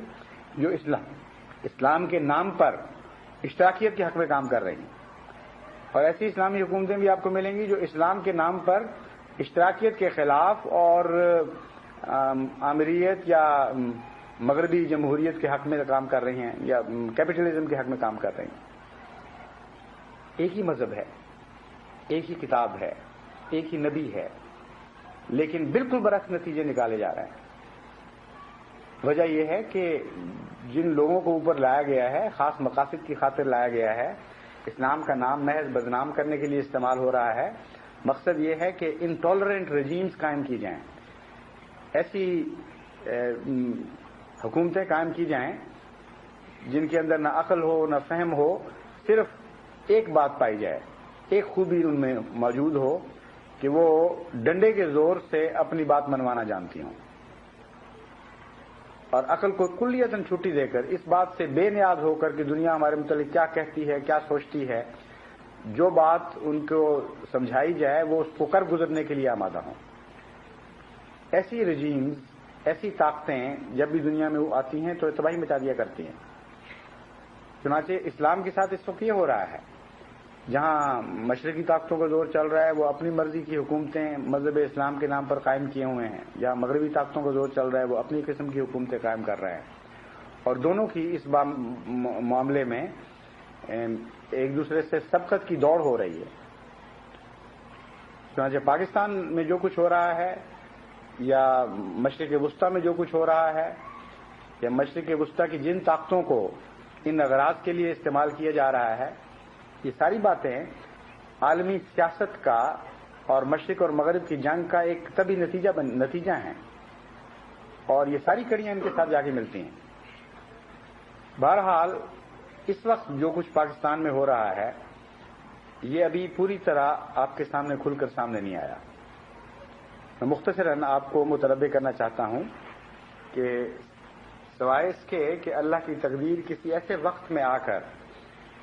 جو اسلام کے نام پر اشتراکیت کے حق میں کام کر رہی ہیں، اور ایسی اسلامی حکومتیں بھی آپ کو ملیں گی جو اسلام کے نام پر اشتراکیت کے خلاف اور آمریت یا مغربی جمہوریت کے حق میں کام کر رہی ہیں یا کیپٹلزم کے حق میں کام کر رہی ہیں. ایک ہی مذہب ہے، ایک ہی کتاب ہے، ایک ہی نبی ہے، لیکن بالکل برعکس نتیجے نکالے جا رہے ہیں. وجہ یہ ہے کہ جن لوگوں کو اوپر لایا گیا ہے خاص مقاصد کی خاطر لایا گیا ہے، اسلام کا نام محض بدنام کرنے کے لیے استعمال ہو رہا ہے. مقصد یہ ہے کہ انٹالرنٹ رجیمز قائم کی جائیں، ایسی حکومتیں قائم کی جائیں جن کے اندر نہ عقل ہو نہ فہم ہو، صرف ایک بات پائی جائے، ایک خوبی ان میں موجود ہو کہ وہ ڈنڈے کے زور سے اپنی بات منوانا جانتی ہوں، اور عقل کو کلیتاً چھٹی دے کر اس بات سے بے نیاز ہو کر کہ دنیا ہمارے متعلق کیا کہتی ہے، کیا سوچتی ہے، جو بات ان کو سمجھائی جائے وہ اس کو کر گزرنے کے لیے آمادہ ہوں. ایسی رجیمز، ایسی طاقتیں جب بھی دنیا میں آتی ہیں تو تباہی مچا دیا کرتی ہیں. چنانچہ اسلام کے ساتھ اس وقت یہ ہو رہا ہے، جہاں مشرقی طاقتوں کا زور چل رہا ہے وہ اپنی مرضی کی حکومتیں مذہب اسلام کے نام پر قائم کیے ہوئے ہیں، جہاں مغربی طاقتوں کا زور چل رہا ہے وہ اپنی قسم کی حکومتیں قائم کر رہے ہیں، اور دونوں کی اس معاملے میں ایک دوسرے سے سبقت کی دوڑ ہو رہی ہے. چنانچہ پاکستان میں جو کچھ ہو رہا ہے یا مشرق وسطیٰ میں جو کچھ ہو رہا ہے یا مشرق وسطیٰ کی جن طاقتوں کو ان اغراض کے لیے استعمال کیا جا رہا ہے، یہ ساری باتیں عالمی سیاست کا اور مشرق اور مغرب کی جنگ کا ایک طبی نتیجہ ہیں، اور یہ ساری کڑیاں ان کے ساتھ جا کے ملتی ہیں. بہرحال اس وقت جو کچھ پاکستان میں ہو رہا ہے یہ ابھی پوری طرح آپ کے سامنے کھل کر سامنے نہیں آیا. میں مختصراً آپ کو متنبہ کرنا چاہتا ہوں کہ سوائے اس کے کہ اللہ کی تقدیر کسی ایسے وقت میں آ کر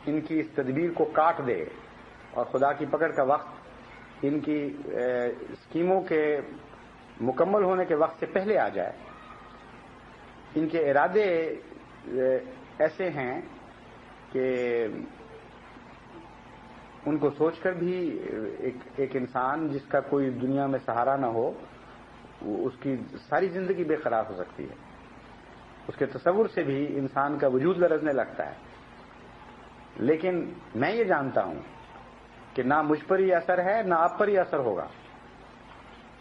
ان کی اس تدبیر کو کاٹ دے اور خدا کی پکڑ کا وقت ان کی اسکیموں کے مکمل ہونے کے وقت سے پہلے آ جائے. ان کے ارادے ایسے ہیں کہ ان کو سوچ کر بھی ایک انسان جس کا کوئی دنیا میں سہارا نہ ہو اس کی ساری زندگی بے قرار ہو سکتی ہے. اس کے تصور سے بھی انسان کا وجود لرزنے لگتا ہے. لیکن میں یہ جانتا ہوں کہ نہ مجھ پر یہ اثر ہے نہ آپ پر یہ اثر ہوگا،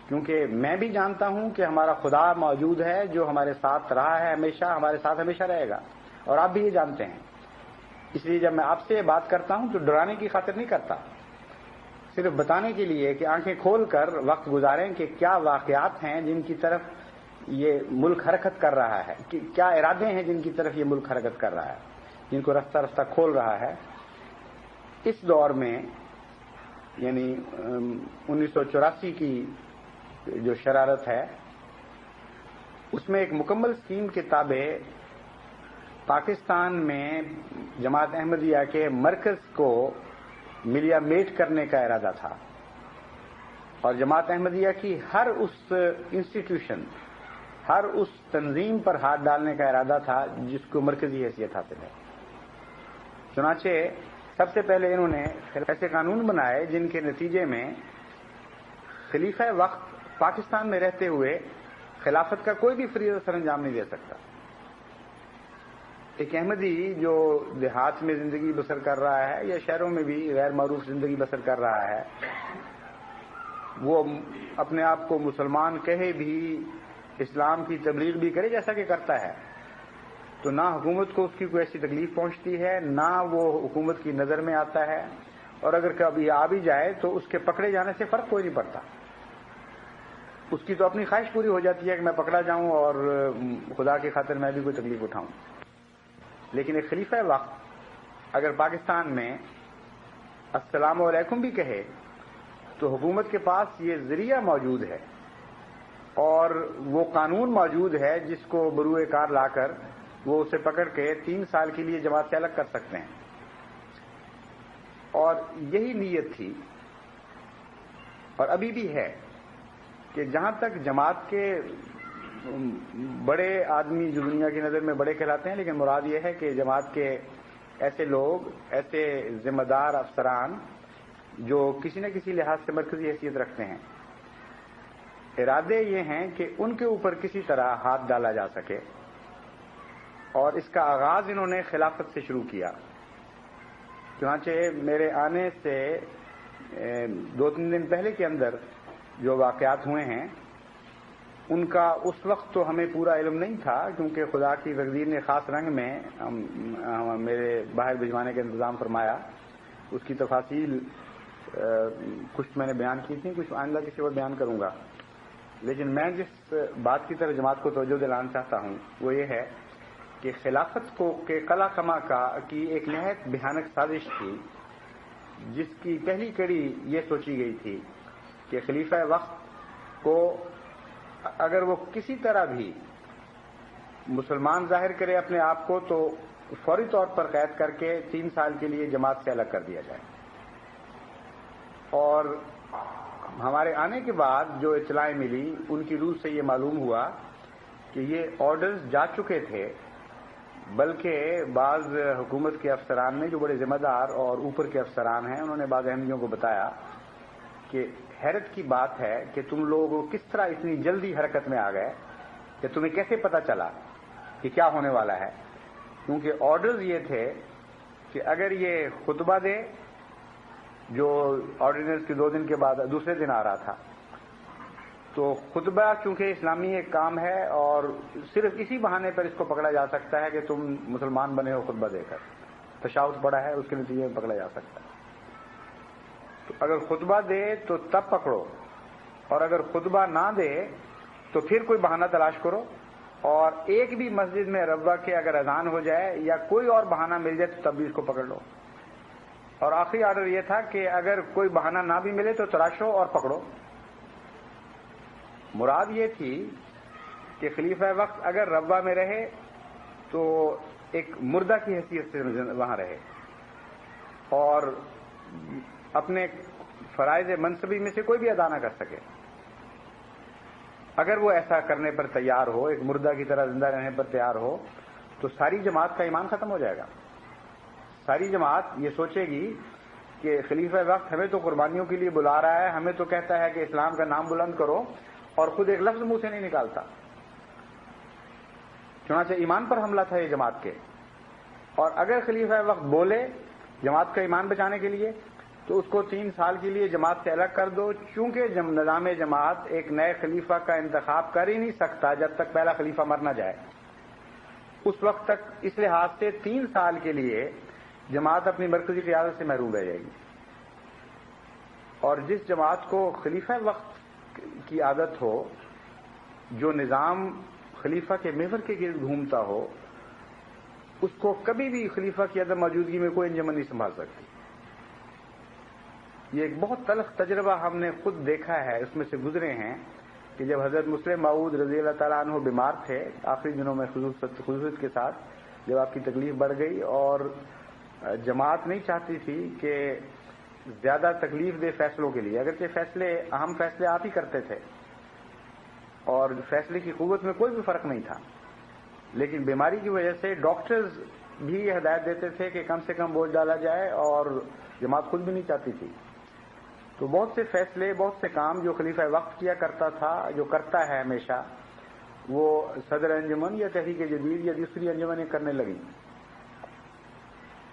کیونکہ میں بھی جانتا ہوں کہ ہمارا خدا موجود ہے جو ہمارے ساتھ رہا ہے ہمیشہ، ہمارے ساتھ ہمیشہ رہے گا، اور آپ بھی یہ جانتے ہیں. اس لیے جب میں آپ سے یہ بات کرتا ہوں تو ڈرانے کی خاطر نہیں کرتا، صرف بتانے کے لیے کہ آنکھیں کھول کر وقت گزاریں کہ کیا واقعات ہیں جن کی طرف یہ ملک حرکت کر رہا ہے، کیا ارادے ہیں جن کی طرف یہ ملک حرکت کر رہا ہے، جن کو رفتہ رفتہ کھول رہا ہے. اس دور میں یعنی 1984 کی جو شرارت ہے اس میں ایک مکمل اسکیم کے تابع پاکستان میں جماعت احمدیہ کے مرکز کو ملیا میٹ کرنے کا ارادہ تھا، اور جماعت احمدیہ کی ہر اس انسٹیٹیوشن، ہر اس تنظیم پر ہاتھ ڈالنے کا ارادہ تھا جس کو مرکزی حیثیت حاصل ہے. چنانچہ سب سے پہلے انہوں نے ایسے قانون بنائے جن کے نتیجے میں خلیفہ وقت پاکستان میں رہتے ہوئے خلافت کا کوئی بھی فریضہ سر انجام نہیں دے سکتا. ایک احمدی جو دیہات میں زندگی بسر کر رہا ہے یا شہروں میں بھی غیر معروف زندگی بسر کر رہا ہے، وہ اپنے آپ کو مسلمان کہے بھی، اسلام کی تبلیغ بھی کرے جیسا کہ کرتا ہے، تو نہ حکومت کو اس کی کوئی ایسی تکلیف پہنچتی ہے، نہ وہ حکومت کی نظر میں آتا ہے، اور اگر کبھی آ بھی جائے تو اس کے پکڑے جانے سے فرق کوئی نہیں پڑتا. اس کی تو اپنی خواہش پوری ہو جاتی ہے کہ میں پکڑا جاؤں اور خدا کی خاطر میں بھی کوئی تکلیف اٹھاؤں. لیکن ایک خلیفہ وقت اگر پاکستان میں السلام علیکم بھی کہے تو حکومت کے پاس یہ ذریعہ موجود ہے اور وہ قانون موجود ہے جس کو بروئے کار لا کر وہ اسے پکڑ کے 3 سال کے لیے جماعت سے الگ کر سکتے ہیں. اور یہی نیت تھی اور ابھی بھی ہے کہ جہاں تک جماعت کے بڑے آدمی جو دنیا کی نظر میں بڑے کہلاتے ہیں، لیکن مراد یہ ہے کہ جماعت کے ایسے لوگ، ایسے ذمہ دار افسران جو کسی نہ کسی لحاظ سے مرکزی حیثیت رکھتے ہیں، ارادے یہ ہیں کہ ان کے اوپر کسی طرح ہاتھ ڈالا جا سکے، اور اس کا آغاز انہوں نے خلافت سے شروع کیا۔ چنانچہ میرے آنے سے 2-3 دن پہلے کے اندر جو واقعات ہوئے ہیں ان کا اس وقت تو ہمیں پورا علم نہیں تھا، کیونکہ خدا کی تقدیر نے خاص رنگ میں میرے باہر بھجوانے کا انتظام فرمایا۔ اس کی تفاصیل کچھ میں نے بیان کی تھیں، کچھ آئندہ کسی وقت بیان کروں گا، لیکن میں جس بات کی طرف جماعت کو توجہ دلانا چاہتا ہوں وہ یہ ہے کہ خلافت کو کے قلع کما کی ایک نہایت بھیانک سازش تھی، جس کی پہلی کڑی یہ سوچی گئی تھی کہ خلیفہ وقت کو اگر وہ کسی طرح بھی مسلمان ظاہر کرے اپنے آپ کو تو فوری طور پر قید کر کے 3 سال کے لیے جماعت سے الگ کر دیا جائے۔ اور ہمارے آنے کے بعد جو اطلاعیں ملی ان کی روح سے یہ معلوم ہوا کہ یہ آرڈرز جا چکے تھے، بلکہ بعض حکومت کے افسران نے جو بڑے ذمہ دار اور اوپر کے افسران ہیں انہوں نے بعض احمدیوں کو بتایا کہ حیرت کی بات ہے کہ تم لوگ کس طرح اتنی جلدی حرکت میں آ گئے، کہ تمہیں کیسے پتا چلا کہ کیا ہونے والا ہے، کیونکہ آرڈرز یہ تھے کہ اگر یہ خطبہ دے، جو آرڈیننس کے 2 دن کے بعد دوسرے دن آ رہا تھا، تو خطبہ چونکہ اسلامی ایک کام ہے اور صرف اسی بہانے پر اس کو پکڑا جا سکتا ہے کہ تم مسلمان بنے ہو خطبہ دے کر، تشہد پڑا ہے، اس کے نتیجے میں پکڑا جا سکتا ہے۔ تو اگر خطبہ دے تو تب پکڑو، اور اگر خطبہ نہ دے تو پھر کوئی بہانہ تلاش کرو، اور ایک بھی مسجد میں ربع کے اگر اذان ہو جائے یا کوئی اور بہانہ مل جائے تو تب بھی اس کو پکڑ لو۔ اور آخری آرڈر یہ تھا کہ اگر کوئی بہانہ نہ بھی ملے تو تلاشو اور پکڑو۔ مراد یہ تھی کہ خلیفہ وقت اگر ربع میں رہے تو ایک مردہ کی حیثیت سے وہاں رہے اور اپنے فرائض منصبی میں سے کوئی بھی ادا نہ کر سکے۔ اگر وہ ایسا کرنے پر تیار ہو، ایک مردہ کی طرح زندہ رہنے پر تیار ہو، تو ساری جماعت کا ایمان ختم ہو جائے گا۔ ساری جماعت یہ سوچے گی کہ خلیفہ وقت ہمیں تو قربانیوں کے لیے بلا رہا ہے، ہمیں تو کہتا ہے کہ اسلام کا نام بلند کرو، اور خود ایک لفظ منہ سے نہیں نکالتا۔ چنانچہ ایمان پر حملہ تھا یہ جماعت کے، اور اگر خلیفہ وقت بولے جماعت کا ایمان بچانے کے لیے تو اس کو 3 سال کے لیے جماعت سے الگ کر دو، چونکہ نظام جماعت ایک نئے خلیفہ کا انتخاب کر ہی نہیں سکتا جب تک پہلا خلیفہ مر نہ جائے۔ اس وقت تک اس لحاظ سے 3 سال کے لیے جماعت اپنی مرکزی قیادت سے محروم رہ جائے گی۔ اور جس جماعت کو خلیفہ وقت کی عادت ہو، جو نظام خلیفہ کے محور کے گرد گھومتا ہو، اس کو کبھی بھی خلیفہ کی عدم موجودگی میں کوئی انجمن نہیں سنبھال سکتی۔ یہ ایک بہت تلخ تجربہ ہم نے خود دیکھا ہے، اس میں سے گزرے ہیں کہ جب حضرت مسلم موعود رضی اللہ تعالیٰ عنہ بیمار تھے آخری دنوں میں خصوصیت کے ساتھ، جب آپ کی تکلیف بڑھ گئی اور جماعت نہیں چاہتی تھی کہ زیادہ تکلیف دہ فیصلوں کے لیے، اگرچہ اہم فیصلے آپ ہی کرتے تھے اور فیصلے کی قوت میں کوئی بھی فرق نہیں تھا، لیکن بیماری کی وجہ سے ڈاکٹرز بھی یہ ہدایت دیتے تھے کہ کم سے کم بوجھ ڈالا جائے، اور جماعت خود بھی نہیں چاہتی تھی۔ تو بہت سے فیصلے، بہت سے کام جو خلیفہ وقت کیا کرتا تھا، جو کرتا ہے ہمیشہ، وہ صدر انجمن یا تحریک جدید یا دوسری انجمنیں کرنے لگیں،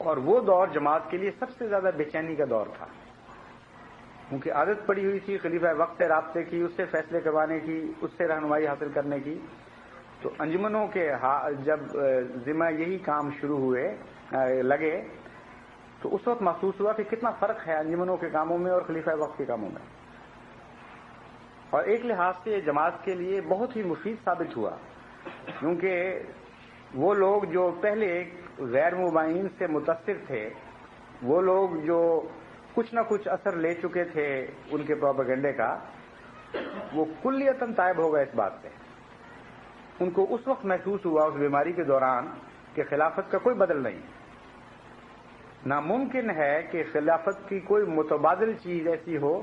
اور وہ دور جماعت کے لیے سب سے زیادہ بے چینی کا دور تھا، کیونکہ عادت پڑی ہوئی تھی خلیفہ وقت سے رابطے کی، اس سے فیصلے کروانے کی، اس سے رہنمائی حاصل کرنے کی۔ تو انجمنوں کے جب ذمہ یہی کام شروع لگے تو اس وقت محسوس ہوا کہ کتنا فرق ہے انجمنوں کے کاموں میں اور خلیفہ وقت کے کاموں میں، اور ایک لحاظ سے یہ جماعت کے لیے بہت ہی مفید ثابت ہوا، کیونکہ وہ لوگ جو پہلے غیر مبین سے متاثر تھے، وہ لوگ جو کچھ نہ کچھ اثر لے چکے تھے ان کے پروپیگنڈے کا، وہ کلیتاً تائب ہو گئے اس بات سے۔ ان کو اس وقت محسوس ہوا اس بیماری کے دوران کہ خلافت کا کوئی بدل نہیں، ناممکن ہے کہ خلافت کی کوئی متبادل چیز ایسی ہو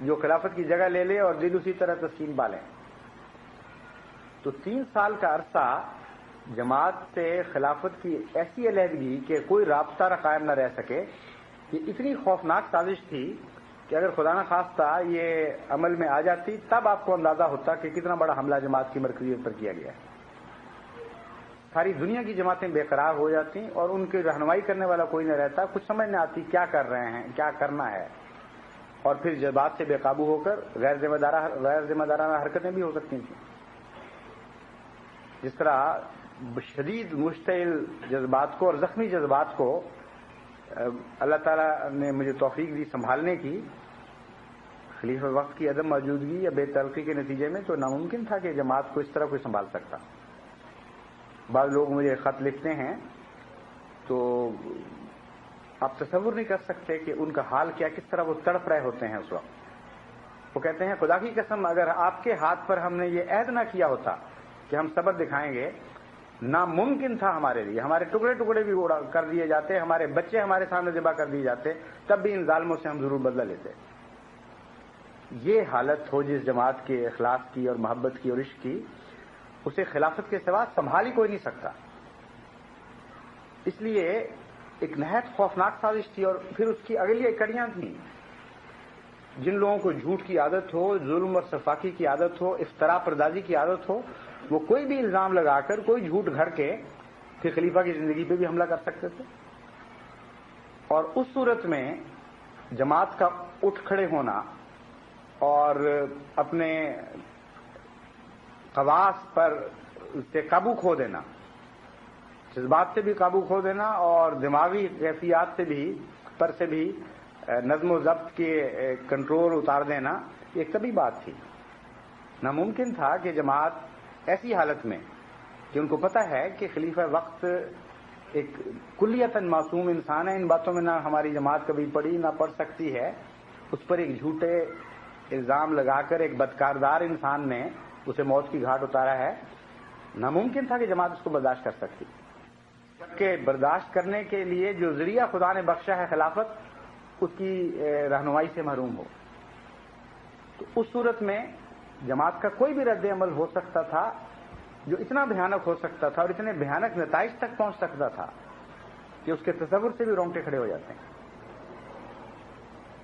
جو خلافت کی جگہ لے لے اور دل اسی طرح تسکین پالے. تو 3 سال کا عرصہ جماعت سے خلافت کی ایسی علیحدگی کہ کوئی رابطہ قائم نہ رہ سکے، یہ اتنی خوفناک سازش تھی کہ اگر خدا نہ خواستہ یہ عمل میں آ جاتی تب آپ کو اندازہ ہوتا کہ کتنا بڑا حملہ جماعت کی مرکزیت پر کیا گیا ہے. ساری دنیا کی جماعتیں بے قرار ہو جاتی اور ان کی رہنمائی کرنے والا کوئی نہ رہتا، کچھ سمجھ نہ آتی کیا کر رہے ہیں، کیا کرنا ہے، اور پھر جذبات سے بے قابو ہو کر غیر ذمہ دارانہ حرکتیں بھی ہو سکتی تھیں. جس طرح شدید مشتعل جذبات کو اور زخمی جذبات کو اللہ تعالیٰ نے مجھے توفیق دی سنبھالنے کی، خلیفہ وقت کی عدم موجودگی یا بے تلقی کے نتیجے میں تو ناممکن تھا کہ جماعت کو اس طرح کوئی سنبھال سکتا. بعض لوگ مجھے خط لکھتے ہیں تو آپ تصور نہیں کر سکتے کہ ان کا حال کیا، کس طرح وہ تڑپ رہے ہوتے ہیں اس وقت. وہ کہتے ہیں خدا کی قسم اگر آپ کے ہاتھ پر ہم نے یہ عہد نہ کیا ہوتا کہ ہم صبر دکھائیں گے، ناممکن تھا ہمارے لیے، ہمارے ٹکڑے ٹکڑے بھی کر دیے جاتے، ہمارے بچے ہمارے سامنے ذبح کر دیے جاتے، تب بھی ان ظالموں سے ہم ضرور بدلہ لیتے. یہ حالت ہو جس جماعت کے اخلاص کی اور محبت کی اور عشق کی، اسے خلافت کے سوا سنبھال ہی کوئی نہیں سکتا. اس لیے ایک نہایت خوفناک سازش تھی. اور پھر اس کی اگلی کڑیاں تھیں. جن لوگوں کو جھوٹ کی عادت ہو، ظلم اور سفاکی کی عادت ہو، افتراء پردازی کی عادت ہو، وہ کوئی بھی الزام لگا کر، کوئی جھوٹ گھڑ کے پھر خلیفہ کی زندگی پہ بھی حملہ کر سکتے تھے. اور اس صورت میں جماعت کا اٹھ کھڑے ہونا اور اپنے خواص پر سے قابو کھو دینا، جذبات سے بھی قابو کھو دینا اور دماغی کیفیات سے بھی نظم و ضبط کے کنٹرول اتار دینا، ایک طبی بات تھی. ناممکن تھا کہ جماعت ایسی حالت میں کہ ان کو پتہ ہے کہ خلیفہ وقت ایک کلیتاً معصوم انسان ہے، ان باتوں میں نہ ہماری جماعت کبھی پڑھی نہ پڑھ سکتی ہے، اس پر ایک جھوٹے الزام لگا کر ایک بدکاردار انسان نے اسے موت کی گھاٹ اتارا ہے. ناممکن تھا کہ جماعت اس کو برداشت کر سکتی. کہ برداشت کرنے کے لیے جو ذریعہ خدا نے بخشا ہے خلافت، اس کی رہنمائی سے محروم ہو. تو اس صورت میں جماعت کا کوئی بھی رد عمل ہو سکتا تھا جو اتنا بھیانک ہو سکتا تھا اور اتنے بھیانک نتائج تک پہنچ سکتا تھا کہ اس کے تصور سے بھی رونگٹے کھڑے ہو جاتے ہیں.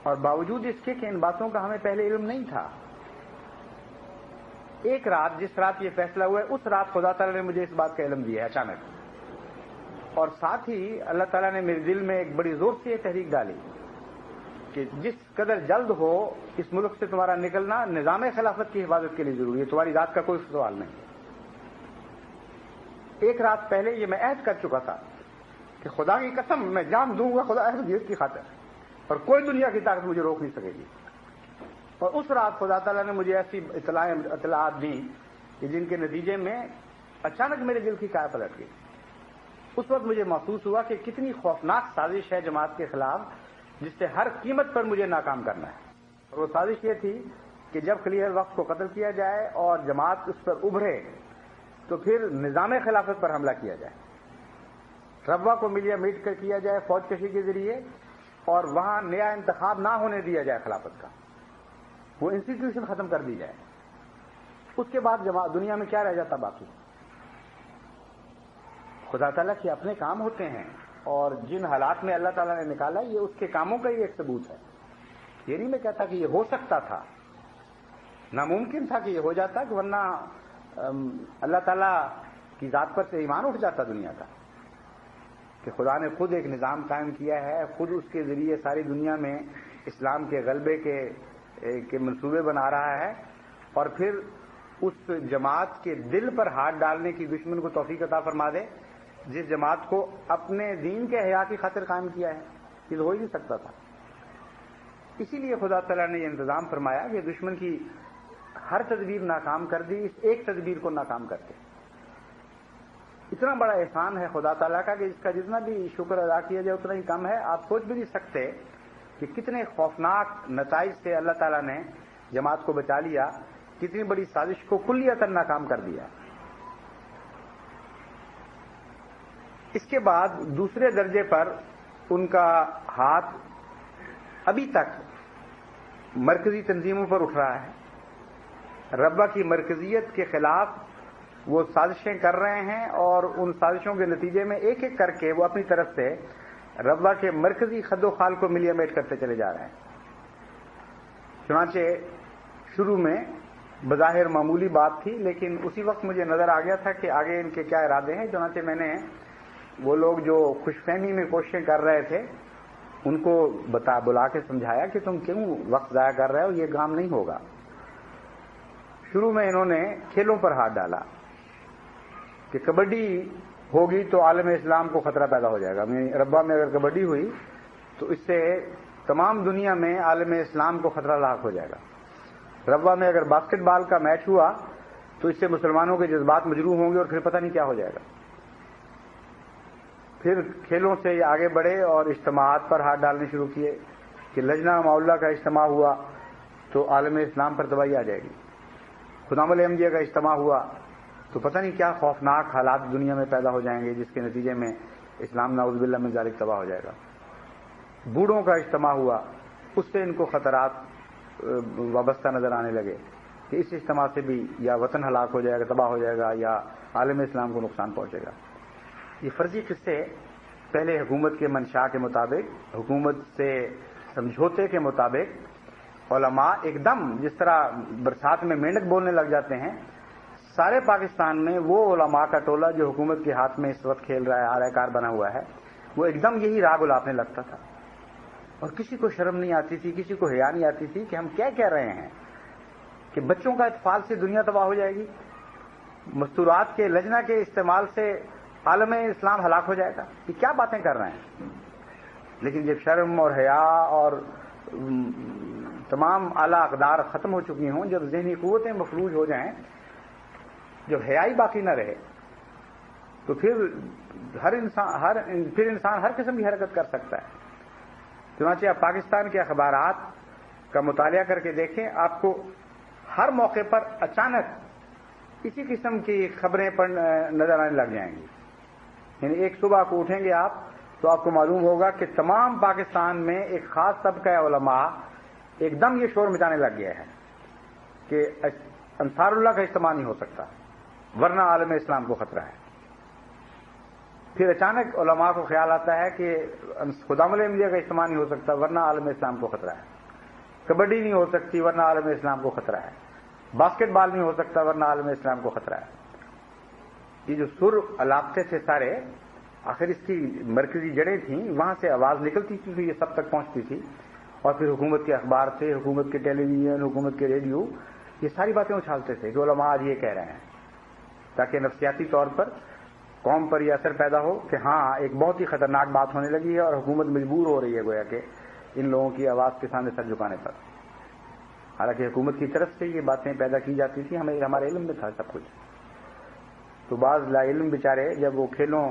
اور باوجود اس کے کہ ان باتوں کا ہمیں پہلے علم نہیں تھا، ایک رات جس رات یہ فیصلہ ہوا ہے اس رات خدا تعالیٰ نے مجھے اس بات کا علم دیا ہے اچانک. اور ساتھ ہی اللہ تعالیٰ نے میرے دل میں ایک بڑی زور سے یہ تحریک ڈالی کہ جس قدر جلد ہو اس ملک سے تمہارا نکلنا نظام خلافت کی حفاظت کے لیے ضروری ہے، تمہاری ذات کا کوئی سوال نہیں. ایک رات پہلے یہ میں عہد کر چکا تھا کہ خدا کی قسم میں جان دوں گا خدا اہلیت کی خاطر، اور کوئی دنیا کی طاقت مجھے روک نہیں سکے گی. اور اس رات خدا تعالیٰ نے مجھے ایسی اطلاعات دی کہ جن کے نتیجے میں اچانک میرے دل کی کیا پلٹ گئی. اس وقت مجھے محسوس ہوا کہ کتنی خوفناک سازش ہے جماعت کے خلاف جس سے ہر قیمت پر مجھے ناکام کرنا ہے. اور وہ سازش یہ تھی کہ جب خلیفہ وقت کو قتل کیا جائے اور جماعت اس پر ابھرے تو پھر نظام خلافت پر حملہ کیا جائے، ربوہ کو ملیا میٹ کر کیا جائے فوج کشی کے ذریعے، اور وہاں نیا انتخاب نہ ہونے دیا جائے خلافت کا، وہ انسٹیٹیوشن ختم کر دی جائے. اس کے بعد دنیا میں کیا رہ جاتا باقی؟ خدا تعالیٰ کے اپنے کام ہوتے ہیں، اور جن حالات میں اللہ تعالیٰ نے نکالا یہ اس کے کاموں کا ہی ایک ثبوت ہے. یہ نہیں میں کہتا کہ یہ ہو سکتا تھا، ناممکن تھا کہ یہ ہو جاتا، کہ ورنہ اللہ تعالیٰ کی ذات پر سے ایمان اٹھ جاتا دنیا کا کہ خدا نے خود ایک نظام قائم کیا ہے، خود اس کے ذریعے ساری دنیا میں اسلام کے غلبے کے منصوبے بنا رہا ہے، اور پھر اس جماعت کے دل پر ہاتھ ڈالنے کی دشمن کو توفیق عطا فرما دے جس جماعت کو اپنے دین کے حیا کی خاطر قائم کیا ہے. یہ ہو ہی نہیں سکتا تھا. اسی لیے خدا تعالیٰ نے یہ انتظام فرمایا کہ دشمن کی ہر تدبیر ناکام کر دی اس ایک تدبیر کو ناکام کر کے. اتنا بڑا احسان ہے خدا تعالیٰ کا کہ اس کا جتنا بھی شکر ادا کیا جائے اتنا ہی کم ہے. آپ سوچ بھی نہیں سکتے کہ کتنے خوفناک نتائج سے اللہ تعالیٰ نے جماعت کو بچا لیا، کتنی بڑی سازش کو کلیتاً ناکام کر دیا. اس کے بعد دوسرے درجے پر ان کا ہاتھ ابھی تک مرکزی تنظیموں پر اٹھ رہا ہے. ربوہ کی مرکزیت کے خلاف وہ سازشیں کر رہے ہیں اور ان سازشوں کے نتیجے میں ایک ایک کر کے وہ اپنی طرف سے ربوہ کے مرکزی خد و خال کو ملیمیٹ کرتے چلے جا رہے ہیں. چنانچہ شروع میں بظاہر معمولی بات تھی، لیکن اسی وقت مجھے نظر آ گیا تھا کہ آگے ان کے کیا ارادے ہیں. چنانچہ میں نے وہ لوگ جو خوش فہمی میں کوششیں کر رہے تھے ان کو بلا کے سمجھایا کہ تم کیوں وقت ضائع کر رہے ہو، یہ کام نہیں ہوگا. شروع میں انہوں نے کھیلوں پر ہاتھ ڈالا کہ کبڈی ہوگی تو عالم اسلام کو خطرہ پیدا ہو جائے گا. ربوہ میں اگر کبڈی ہوئی تو اس سے تمام دنیا میں عالم اسلام کو خطرہ لاحق ہو جائے گا. ربوہ میں اگر باسکٹ بال کا میچ ہوا تو اس سے مسلمانوں کے جذبات مجروح ہوں گے اور پھر پتہ نہیں کیا ہو جائے گا. پھر کھیلوں سے یہ آگے بڑھے اور اجتماعات پر ہاتھ ڈالنے شروع کیے کہ لجنہ معولہ کا اجتماع ہوا تو عالم اسلام پر تباہی آ جائے گی. خدام الاحمدیہ کا اجتماع ہوا تو پتہ نہیں کیا خوفناک حالات دنیا میں پیدا ہو جائیں گے جس کے نتیجے میں اسلام نعوذ باللہ من ذالک تباہ ہو جائے گا. بوڑھوں کا اجتماع ہوا، اس سے ان کو خطرات وابستہ نظر آنے لگے کہ اس اجتماع سے بھی یا وطن ہلاک ہو جائے گا، تباہ ہو جائے گا، یا عالم اسلام کو نقصان پہنچے گا. یہ فرضی قصے پہلے حکومت کے منشا کے مطابق، حکومت سے سمجھوتے کے مطابق علماء ایک دم جس طرح برسات میں مینڈک بولنے لگ جاتے ہیں، سارے پاکستان میں وہ علماء کا ٹولہ جو حکومت کے ہاتھ میں اس وقت کھیل رہا ہے، آلہ کار بنا ہوا ہے، وہ ایک دم یہی راگ الاپنے لگتا تھا. اور کسی کو شرم نہیں آتی تھی، کسی کو حیا نہیں آتی تھی کہ ہم کیا کہہ رہے ہیں کہ بچوں کا اطفال سے دنیا تباہ ہو جائے گی، مستورات کے لجنہ کے استعمال سے عالم اسلام ہلاک ہو جائے گا. یہ کیا باتیں کر رہے ہیں؟ لیکن جب شرم اور حیا اور تمام اعلی اقدار ختم ہو چکی ہوں، جب ذہنی قوتیں مفلوج ہو جائیں، جب حیائی باقی نہ رہے، تو پھر انسان ہر قسم کی حرکت کر سکتا ہے. چنانچہ آپ پاکستان کے اخبارات کا مطالعہ کر کے دیکھیں، آپ کو ہر موقع پر اچانک اسی قسم کی خبریں نظر آنے لگ جائیں گی. یعنی ایک صبح کو اٹھیں گے آپ تو آپ کو معلوم ہوگا کہ تمام پاکستان میں ایک خاص طبقہ علماء ایک دم یہ شور مچانے لگ گیا ہے کہ انصار اللہ کا اجتماع نہیں ہو سکتا ورنہ عالم اسلام کو خطرہ ہے. پھر اچانک علماء کو خیال آتا ہے کہ خدام الاحمدیہ کا اجتماع نہیں ہو سکتا ورنہ عالم اسلام کو خطرہ ہے. کبڈی نہیں ہو سکتی ورنہ عالم اسلام کو خطرہ ہے. باسکٹ بال نہیں ہو سکتا ورنہ عالم اسلام کو خطرہ ہے. یہ جو سر علاقے تھے سارے، آخر اس کی مرکزی جڑیں تھیں، وہاں سے آواز نکلتی تھی تو یہ سب تک پہنچتی تھی، اور پھر حکومت کے اخبار سے، حکومت کے ٹیلی ویژن، حکومت کے ریڈیو، یہ ساری باتیں اچھالتے تھے کہ علماء آج یہ کہہ رہے ہیں، تاکہ نفسیاتی طور پر قوم پر یہ اثر پیدا ہو کہ ہاں ایک بہت ہی خطرناک بات ہونے لگی ہے اور حکومت مجبور ہو رہی ہے گویا کہ ان لوگوں کی آواز کے سامنے سر جھکانے پر. حالانکہ حکومت کی طرف سے یہ باتیں پیدا کی جاتی تھیں، ہمارے علم میں تھا سب کچھ. تو بعض لا علم بیچارے جب وہ کھیلوں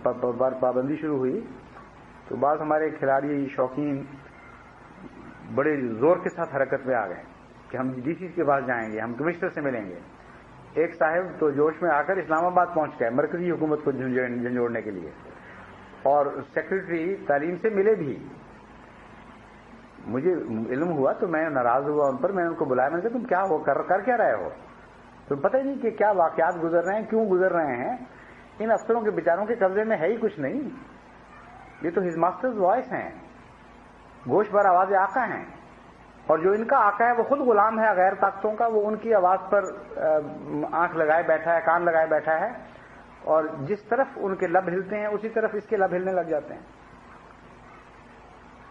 پر پابندی شروع ہوئی تو بعض ہمارے کھلاڑی شوقین بڑے زور کے ساتھ حرکت میں آ گئے کہ ہم ڈی سی کے پاس جائیں گے، ہم کمشنر سے ملیں گے. ایک صاحب تو جوش میں آ کر اسلام آباد پہنچ گئے مرکزی حکومت کو جھنجھوڑنے کے لیے، اور سیکرٹری تعلیم سے ملے بھی. مجھے علم ہوا تو میں ناراض ہوا ان پر. میں نے ان کو بلایا، میں نے کہا تم کیا ہو کر کیا رہے ہو؟ تو پتہ ہی نہیں کہ کیا واقعات گزر رہے ہیں، کیوں گزر رہے ہیں. ان افسروں کے بیچاروں کے قبضے میں ہے ہی کچھ نہیں. یہ تو ہز ماسٹرز وائس ہیں، گوش بر آواز آقا ہیں، اور جو ان کا آقا ہے وہ خود غلام ہے غیر طاقتوں کا. وہ ان کی آواز پر آنکھ لگائے بیٹھا ہے، کان لگائے بیٹھا ہے، اور جس طرف ان کے لب ہلتے ہیں اسی طرف اس کے لب ہلنے لگ جاتے ہیں.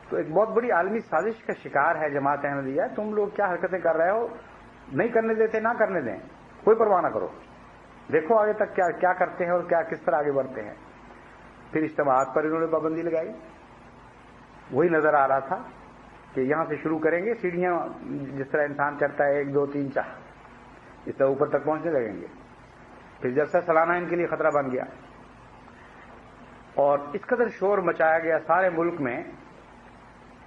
تو ایک بہت بڑی عالمی سازش کا شکار ہے جماعت احمدیہ. تم لوگ کیا حرکتیں کر رہے ہو؟ نہیں کرنے دیتے، نہ کرنے دیں، کوئی پرواہ نہ کرو، دیکھو آگے تک کیا کرتے ہیں اور کس طرح آگے بڑھتے ہیں. پھر اجتماعات پر انہوں نے پابندی لگائی. وہی نظر آ رہا تھا کہ یہاں سے شروع کریں گے، سیڑھیاں جس طرح انسان چڑھتا ہے 1 2 3 4 اس طرح اوپر تک پہنچنے لگیں گے. پھر جلسہ سالانہ ان کے لیے خطرہ بن گیا، اور اس قدر شور مچایا گیا سارے ملک میں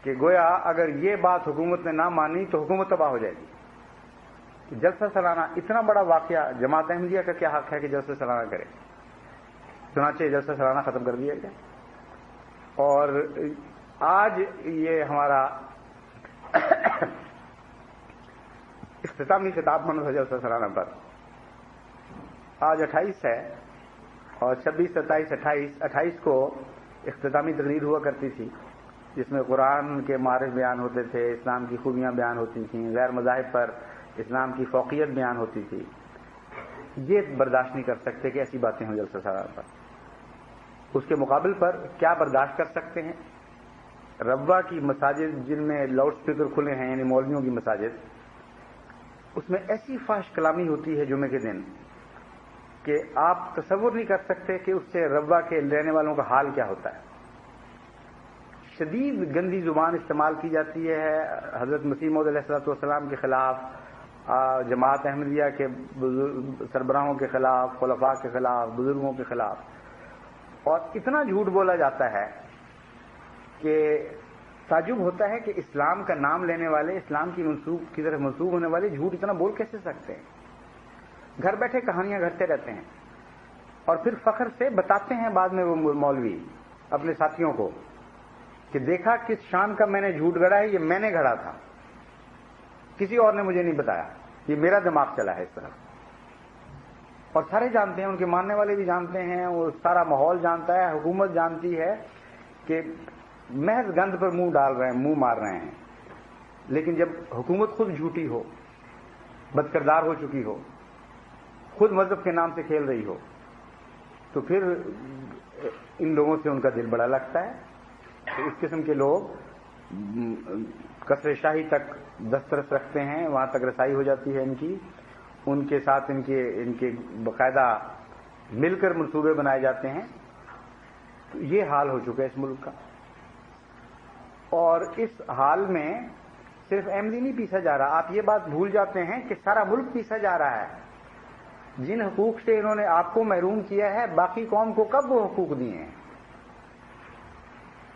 کہ گویا اگر یہ بات حکومت نے نہ مانی تو حکومت تباہ ہو جائے گی. جلسہ سالانہ اتنا بڑا واقعہ، جماعت احمدیہ کا کیا حق ہے کہ جلسہ سالانہ کرے؟ چنانچہ جلسہ سالانہ ختم کر دیا گیا. اور آج یہ ہمارا اختتامی خطاب محمد حجت سالانہ پر آج 28 ہے اور 26، 27، 28 کو اختتامی تقریر ہوا کرتی تھی، جس میں قرآن کے معارف بیان ہوتے تھے، اسلام کی خوبیاں بیان ہوتی تھیں، غیر مذاہب پر اسلام کی فوقیت بیان ہوتی تھی۔ یہ برداشت نہیں کر سکتے کہ ایسی باتیں ہوں جلسہ سالانہ پر۔ اس کے مقابل پر کیا برداشت کر سکتے ہیں؟ ربوہ کی مساجد جن میں لاؤڈ اسپیکر کھلے ہیں، یعنی مولویوں کی مساجد، اس میں ایسی فحش کلامی ہوتی ہے جمعے کے دن کہ آپ تصور نہیں کر سکتے کہ اس سے ربوہ کے رہنے والوں کا حال کیا ہوتا ہے۔ شدید گندی زبان استعمال کی جاتی ہے حضرت مسیح موعود علیہ الصلوۃ والسلام کے خلاف، جماعت احمدیہ کے سربراہوں کے خلاف، خلفاء کے خلاف، بزرگوں کے خلاف، اور اتنا جھوٹ بولا جاتا ہے کہ تعجب ہوتا ہے کہ اسلام کا نام لینے والے، اسلام کی طرف منسوب ہونے والے جھوٹ اتنا بول کیسے سکتے ہیں؟ گھر بیٹھے کہانیاں گھڑتے رہتے ہیں اور پھر فخر سے بتاتے ہیں بعد میں وہ مولوی اپنے ساتھیوں کو کہ دیکھا کس شان کا میں نے جھوٹ گڑا ہے، یہ میں نے گھڑا تھا، کسی اور نے مجھے نہیں بتایا، یہ میرا دماغ چلا ہے اس طرح۔ اور سارے جانتے ہیں، ان کے ماننے والے بھی جانتے ہیں، وہ سارا ماحول جانتا ہے، حکومت جانتی ہے کہ محض گند پر منہ مار رہے ہیں۔ لیکن جب حکومت خود جھوٹی ہو، بدکردار ہو چکی ہو، خود مذہب کے نام سے کھیل رہی ہو، تو پھر ان لوگوں سے ان کا دل بڑا لگتا ہے۔ تو اس قسم کے لوگ قصر شاہی تک دسترس رکھتے ہیں، وہاں تک رسائی ہو جاتی ہے ان کے ساتھ ان کے باقاعدہ مل کر منصوبے بنائے جاتے ہیں۔ تو یہ حال ہو چکا ہے اس ملک کا، اور اس حال میں صرف احمدی نہیں پیسا جا رہا، آپ یہ بات بھول جاتے ہیں کہ سارا ملک پیسا جا رہا ہے۔ جن حقوق سے انہوں نے آپ کو محروم کیا ہے، باقی قوم کو کب وہ حقوق دیے ہیں؟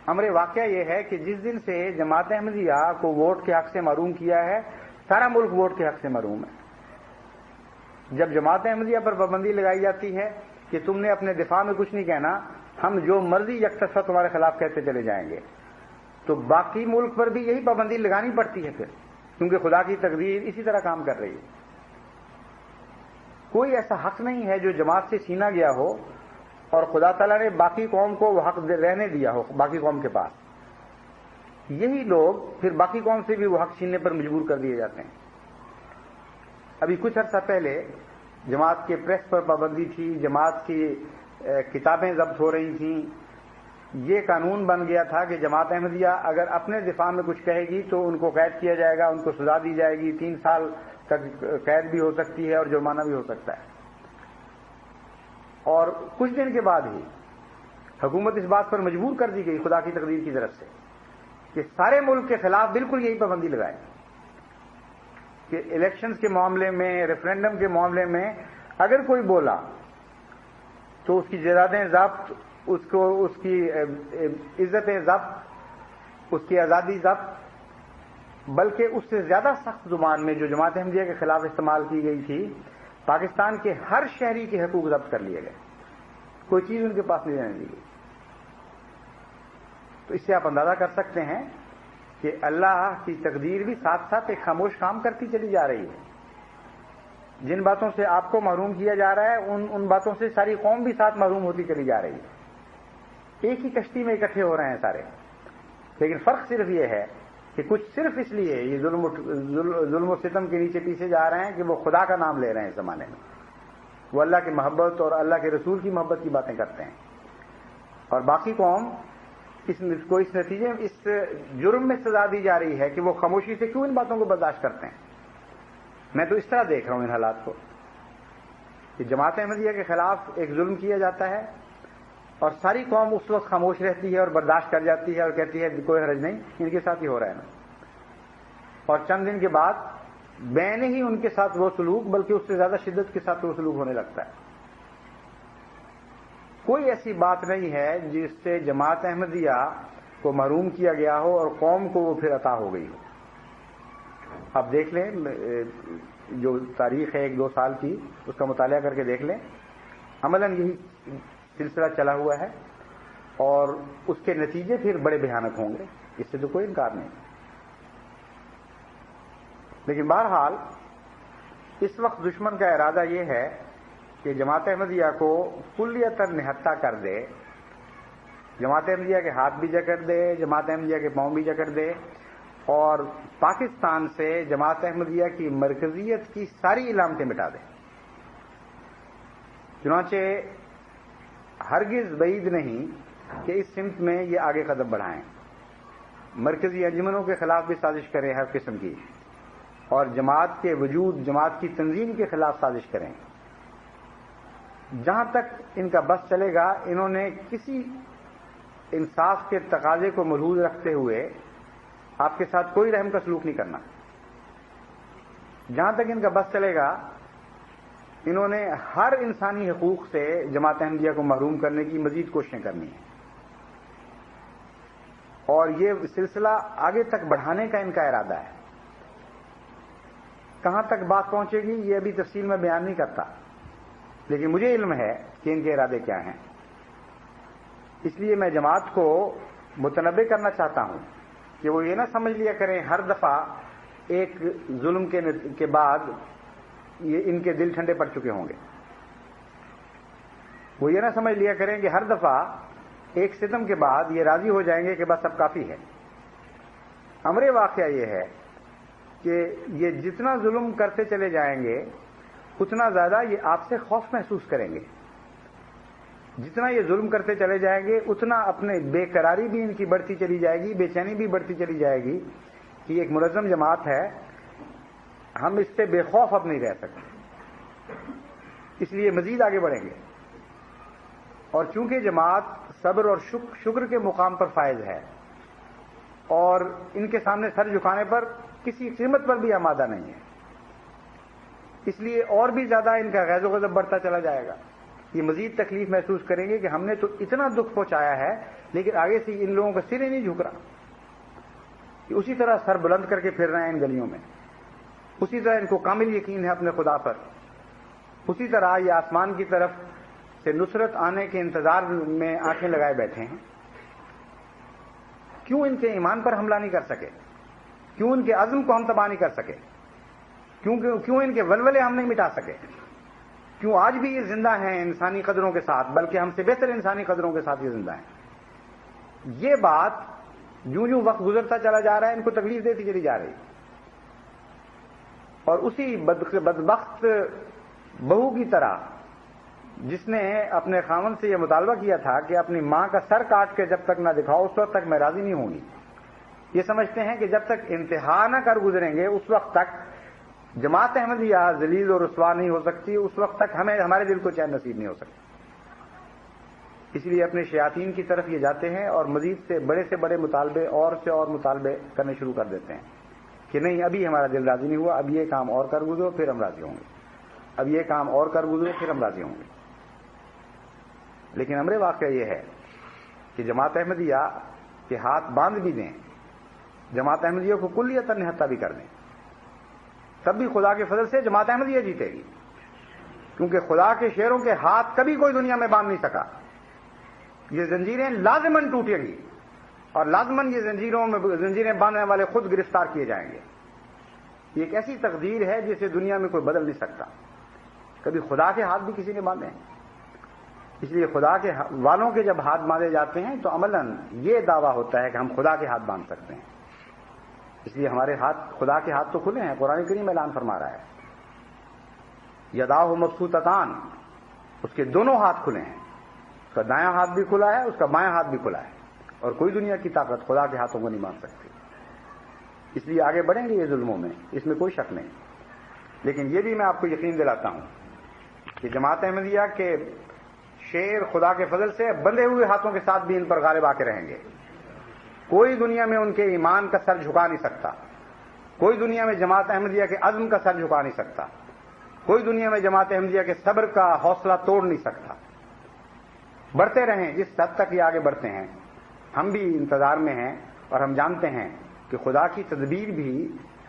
امر واقعہ یہ ہے کہ جس دن سے جماعت احمدیہ کو ووٹ کے حق سے محروم کیا ہے، سارا ملک ووٹ کے حق سے محروم ہے۔ جب جماعت احمدیہ پر پابندی لگائی جاتی ہے کہ تم نے اپنے دفاع میں کچھ نہیں کہنا، ہم جو مرضی یکطرفہ تمہارے خلاف کہتے چلے جائیں گے، تو باقی ملک پر بھی یہی پابندی لگانی پڑتی ہے پھر، کیونکہ خدا کی تقدیر اسی طرح کام کر رہی ہے۔ کوئی ایسا حق نہیں ہے جو جماعت سے چھینا گیا ہو اور خدا تعالیٰ نے باقی قوم کو وہ حق رہنے دیا ہو باقی قوم کے پاس۔ یہی لوگ پھر باقی قوم سے بھی وہ حق چھیننے پر مجبور کر دیے جاتے ہیں۔ ابھی کچھ عرصہ پہلے جماعت کے پریس پر پابندی تھی، جماعت کی کتابیں ضبط ہو رہی تھیں، یہ قانون بن گیا تھا کہ جماعت احمدیہ اگر اپنے دفاع میں کچھ کہے گی تو ان کو قید کیا جائے گا، ان کو سزا دی جائے گی، 3 سال تک قید بھی ہو سکتی ہے اور جرمانہ بھی ہو سکتا ہے۔ اور کچھ دن کے بعد ہی حکومت اس بات پر مجبور کر دی گئی خدا کی تقدیر کی طرف سے کہ سارے ملک کے خلاف بالکل یہی پابندی لگائے کہ الیکشنز کے معاملے میں، ریفرینڈم کے معاملے میں اگر کوئی بولا تو اس کی جائیدادیں ضبط، اس کی عزتیں ضبط، اس کی آزادی ضبط، بلکہ اس سے زیادہ سخت زبان میں جو جماعت احمدیہ کے خلاف استعمال کی گئی تھی، پاکستان کے ہر شہری کے حقوق ضبط کر لیے گئے، کوئی چیز ان کے پاس نہیں رہنے دی گئی۔ تو اس سے آپ اندازہ کر سکتے ہیں کہ اللہ کی تقدیر بھی ساتھ ساتھ ایک خاموش کام کرتی چلی جا رہی ہے۔ جن باتوں سے آپ کو محروم کیا جا رہا ہے، ان باتوں سے ساری قوم بھی ساتھ محروم ہوتی چلی جا رہی ہے۔ ایک ہی کشتی میں اکٹھے ہو رہے ہیں سارے، لیکن فرق صرف یہ ہے کہ کچھ صرف اس لیے یہ ظلم و ستم کے نیچے پیچھے جا رہے ہیں کہ وہ خدا کا نام لے رہے ہیں اس زمانے میں، وہ اللہ کی محبت اور اللہ کے رسول کی محبت کی باتیں کرتے ہیں، اور باقی قوم اس نتیجے میں اس جرم میں سزا دی جا رہی ہے کہ وہ خاموشی سے کیوں ان باتوں کو برداشت کرتے ہیں۔ میں تو اس طرح دیکھ رہا ہوں ان حالات کو کہ جماعت احمدیہ کے خلاف ایک ظلم کیا جاتا ہے اور ساری قوم اس وقت خاموش رہتی ہے اور برداشت کر جاتی ہے اور کہتی ہے کوئی حرج نہیں، ان کے ساتھ ہی ہو رہا ہے نا، اور چند دن کے بعد بین ہی ان کے ساتھ وہ سلوک، بلکہ اس سے زیادہ شدت کے ساتھ وہ سلوک ہونے لگتا ہے۔ کوئی ایسی بات نہیں ہے جس سے جماعت احمدیہ کو محروم کیا گیا ہو اور قوم کو وہ پھر عطا ہو گئی ہو۔ آپ دیکھ لیں، جو تاریخ ہے 1-2 سال کی، اس کا مطالعہ کر کے دیکھ لیں، عملاً یہی سلسلہ چلا ہوا ہے۔ اور اس کے نتیجے پھر بڑے بھیانک ہوں گے، اس سے تو کوئی انکار نہیں۔ لیکن بہرحال اس وقت دشمن کا ارادہ یہ ہے کہ جماعت احمدیہ کو کلیتاً نہتہ کر دے، جماعت احمدیہ کے ہاتھ بھی جکڑ دے، جماعت احمدیہ کے پاؤں بھی جکڑ دے، اور پاکستان سے جماعت احمدیہ کی مرکزیت کی ساری علامتیں مٹا دے۔ چنانچہ ہرگز بعید نہیں کہ اس سمت میں یہ آگے قدم بڑھائیں، مرکزی انجمنوں کے خلاف بھی سازش کریں ہر قسم کی، اور جماعت کے وجود، جماعت کی تنظیم کے خلاف سازش کریں۔ جہاں تک ان کا بس چلے گا انہوں نے کسی انصاف کے تقاضے کو ملحوظ رکھتے ہوئے آپ کے ساتھ کوئی رحم کا سلوک نہیں کرنا۔ جہاں تک ان کا بس چلے گا انہوں نے ہر انسانی حقوق سے جماعت احمدیہ کو محروم کرنے کی مزید کوششیں کرنی ہیں، اور یہ سلسلہ آگے تک بڑھانے کا ان کا ارادہ ہے۔ کہاں تک بات پہنچے گی یہ ابھی تفصیل میں بیان نہیں کرتا، لیکن مجھے علم ہے کہ ان کے ارادے کیا ہیں۔ اس لیے میں جماعت کو متنبہ کرنا چاہتا ہوں کہ وہ یہ نہ سمجھ لیا کریں ہر دفعہ ایک ظلم کے بعد یہ ان کے دل ٹھنڈے پڑ چکے ہوں گے، وہ یہ نہ سمجھ لیا کریں کہ ہر دفعہ ایک ستم کے بعد یہ راضی ہو جائیں گے کہ بس اب کافی ہے۔ امر واقعہ یہ ہے کہ یہ جتنا ظلم کرتے چلے جائیں گے اتنا زیادہ یہ آپ سے خوف محسوس کریں گے، جتنا یہ ظلم کرتے چلے جائیں گے اتنا اپنے بے قراری بھی ان کی بڑھتی چلی جائے گی، بے چینی بھی بڑھتی چلی جائے گی کہ یہ ایک منظم جماعت ہے، ہم اس سے بے خوف اب نہیں رہ سکتے، اس لیے مزید آگے بڑھیں گے۔ اور چونکہ جماعت صبر اور شکر کے مقام پر فائز ہے اور ان کے سامنے سر جھکانے پر کسی قیمت پر بھی آمادہ نہیں ہے، اس لیے اور بھی زیادہ ان کا غیظ و غضب بڑھتا چلا جائے گا۔ یہ مزید تکلیف محسوس کریں گے کہ ہم نے تو اتنا دکھ پہنچایا ہے لیکن آگے سے ان لوگوں کا سر ہی نہیں جھک رہا، کہ اسی طرح سر بلند کر کے پھر رہے ہیں ان گلیوں میں، اسی طرح ان کو کامل یقین ہے اپنے خدا پر، اسی طرح یہ آسمان کی طرف سے نصرت آنے کے انتظار میں آنکھیں لگائے بیٹھے ہیں۔ کیوں ان کے ایمان پر حملہ نہیں کر سکے؟ کیوں ان کے عزم کو ہم تباہ نہیں کر سکے؟ کیوں ان کے ولولے ہم نہیں مٹا سکے؟ کیوں آج بھی یہ زندہ ہیں انسانی قدروں کے ساتھ، بلکہ ہم سے بہتر انسانی قدروں کے ساتھ یہ زندہ ہیں؟ یہ بات جوں جوں وقت گزرتا چلا جا رہا ہے ان کو تکلیف دیتی چلی جا رہی، اور اسی بدبخت بہو کی طرح جس نے اپنے خاوند سے یہ مطالبہ کیا تھا کہ اپنی ماں کا سر کاٹ کے جب تک نہ دکھاؤ اس وقت تک میں راضی نہیں ہوں گی، یہ سمجھتے ہیں کہ جب تک انتہا نہ کر گزریں گے اس وقت تک جماعت احمدیہ ذلیل اور رسوا نہیں ہو سکتی، اس وقت تک ہمارے دل کو چین نصیب نہیں ہو سکتا۔ اس لیے اپنے شیاطین کی طرف یہ جاتے ہیں اور مزید سے بڑے مطالبے اور سے اور مطالبے کرنے شروع کر دیتے ہیں کہ نہیں ابھی ہمارا دل راضی نہیں ہوا، اب یہ کام اور کر گزرو پھر ہم راضی ہوں گے، اب یہ کام اور کر گزرو پھر ہم راضی ہوں گے۔ لیکن امر واقعہ یہ ہے کہ جماعت احمدیہ کے ہاتھ باندھ بھی دیں، جماعت احمدیہ کو کلیتاً نہتہ بھی کر دیں، تب بھی خدا کے فضل سے جماعت احمدیہ جیتے گی، کیونکہ خدا کے شیروں کے ہاتھ کبھی کوئی دنیا میں باندھ نہیں سکا۔ یہ زنجیریں لازماً ٹوٹیں گی اور لازماً یہ زنجیریں باندھنے والے خود گرفتار کیے جائیں گے۔ یہ ایک ایسی تقدیر ہے جسے دنیا میں کوئی بدل نہیں سکتا۔ کبھی خدا کے ہاتھ بھی کسی نے باندھے ہیں، اس لیے خدا کے والوں کے جب ہاتھ باندھے جاتے ہیں تو عملاً یہ دعویٰ ہوتا ہے کہ ہم خدا کے ہاتھ باندھ سکتے ہیں۔ اس لیے ہمارے ہاتھ، خدا کے ہاتھ تو کھلے ہیں، قرآن کریم اعلان فرما رہا ہے یداہ مبسوطتان، اس کے دونوں ہاتھ کھلے ہیں، اس کا دایاں ہاتھ بھی کھلا ہے، اس کا بایاں ہاتھ بھی کھلا ہے، اور کوئی دنیا کی طاقت خدا کے ہاتھوں کو نہیں باندھ سکتی۔ اس لیے آگے بڑھیں گے یہ ظلموں میں، اس میں کوئی شک نہیں۔ لیکن یہ بھی میں آپ کو یقین دلاتا ہوں کہ جماعت احمدیہ کے شیر خدا کے فضل سے بندھے ہوئے ہاتھوں کے ساتھ بھی ان پر غالب آ کے رہیں گے۔ کوئی دنیا میں ان کے ایمان کا سر جھکا نہیں سکتا، کوئی دنیا میں جماعت احمدیہ کے عزم کا سر جھکا نہیں سکتا، کوئی دنیا میں جماعت احمدیہ کے صبر کا حوصلہ توڑ نہیں سکتا۔ بڑھتے رہیں جس حد تک یہ آگے بڑھتے ہیں، ہم بھی انتظار میں ہیں اور ہم جانتے ہیں کہ خدا کی تدبیر بھی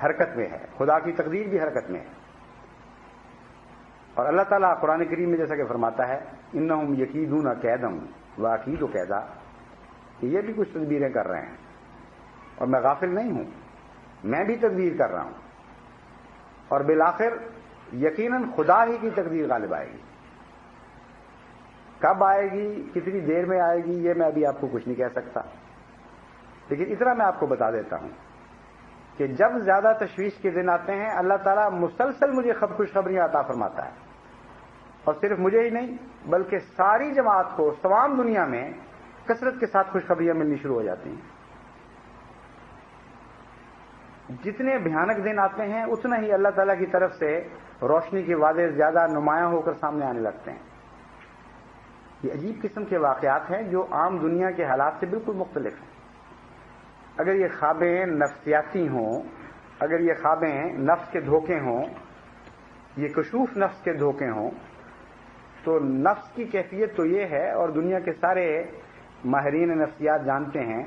حرکت میں ہے، خدا کی تقدیر بھی حرکت میں ہے۔ اور اللہ تعالیٰ قرآن کریم میں جیسا کہ فرماتا ہے انہم یکیدون کیدم واکید کیدا، کہ یہ بھی کچھ تدبیریں کر رہے ہیں اور میں غافل نہیں ہوں، میں بھی تدبیر کر رہا ہوں، اور بالآخر یقیناً خدا ہی کی تقدیر غالب آئے گی۔ کب آئے گی، کتنی دیر میں آئے گی، یہ میں ابھی آپ کو کچھ نہیں کہہ سکتا، لیکن اتنا میں آپ کو بتا دیتا ہوں کہ جب زیادہ تشویش کے دن آتے ہیں اللہ تعالیٰ مسلسل مجھے خوشخبریاں عطا فرماتا ہے، اور صرف مجھے ہی نہیں بلکہ ساری جماعت کو تمام دنیا میں کثرت کے ساتھ خوشخبریاں ملنی شروع ہو جاتی ہیں۔ جتنے بھیانک دن آتے ہیں اتنا ہی اللہ تعالیٰ کی طرف سے روشنی کے وعدے زیادہ نمایاں ہو کر سامنے آنے لگتے ہیں۔ یہ عجیب قسم کے واقعات ہیں جو عام دنیا کے حالات سے بالکل مختلف ہیں۔ اگر یہ خوابیں نفسیاتی ہوں، اگر یہ خوابیں نفس کے دھوکے ہوں، یہ کشوف نفس کے دھوکے ہوں، تو نفس کی کیفیت تو یہ ہے، اور دنیا کے سارے ماہرین نفسیات جانتے ہیں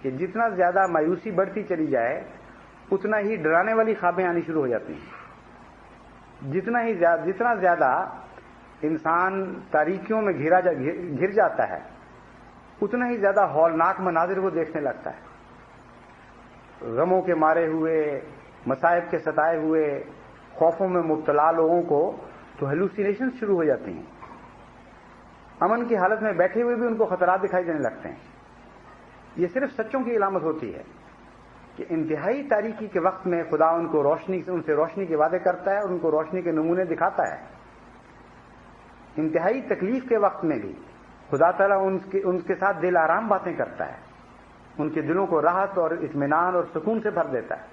کہ جتنا زیادہ مایوسی بڑھتی چلی جائے اتنا ہی ڈرانے والی خوابیں آنی شروع ہو جاتی ہیں۔ جتنا زیادہ انسان تاریکیوں میں گھر جاتا ہے اتنا ہی زیادہ ہولناک مناظر وہ دیکھنے لگتا ہے۔ غموں کے مارے ہوئے، مصائب کے ستائے ہوئے، خوفوں میں مبتلا لوگوں کو تو ہیلوسینیشن شروع ہو جاتی ہیں۔ امن کی حالت میں بیٹھے ہوئے بھی ان کو خطرات دکھائی دینے لگتے ہیں۔ یہ صرف سچوں کی علامت ہوتی ہے کہ انتہائی تاریکی کے وقت میں خدا ان سے روشنی کے وعدے کرتا ہے اور ان کو روشنی کے نمونے دکھاتا ہے۔ انتہائی تکلیف کے وقت میں بھی خدا تعالیٰ ان کے ساتھ دل آرام باتیں کرتا ہے، ان کے دلوں کو راحت اور اطمینان اور سکون سے بھر دیتا ہے۔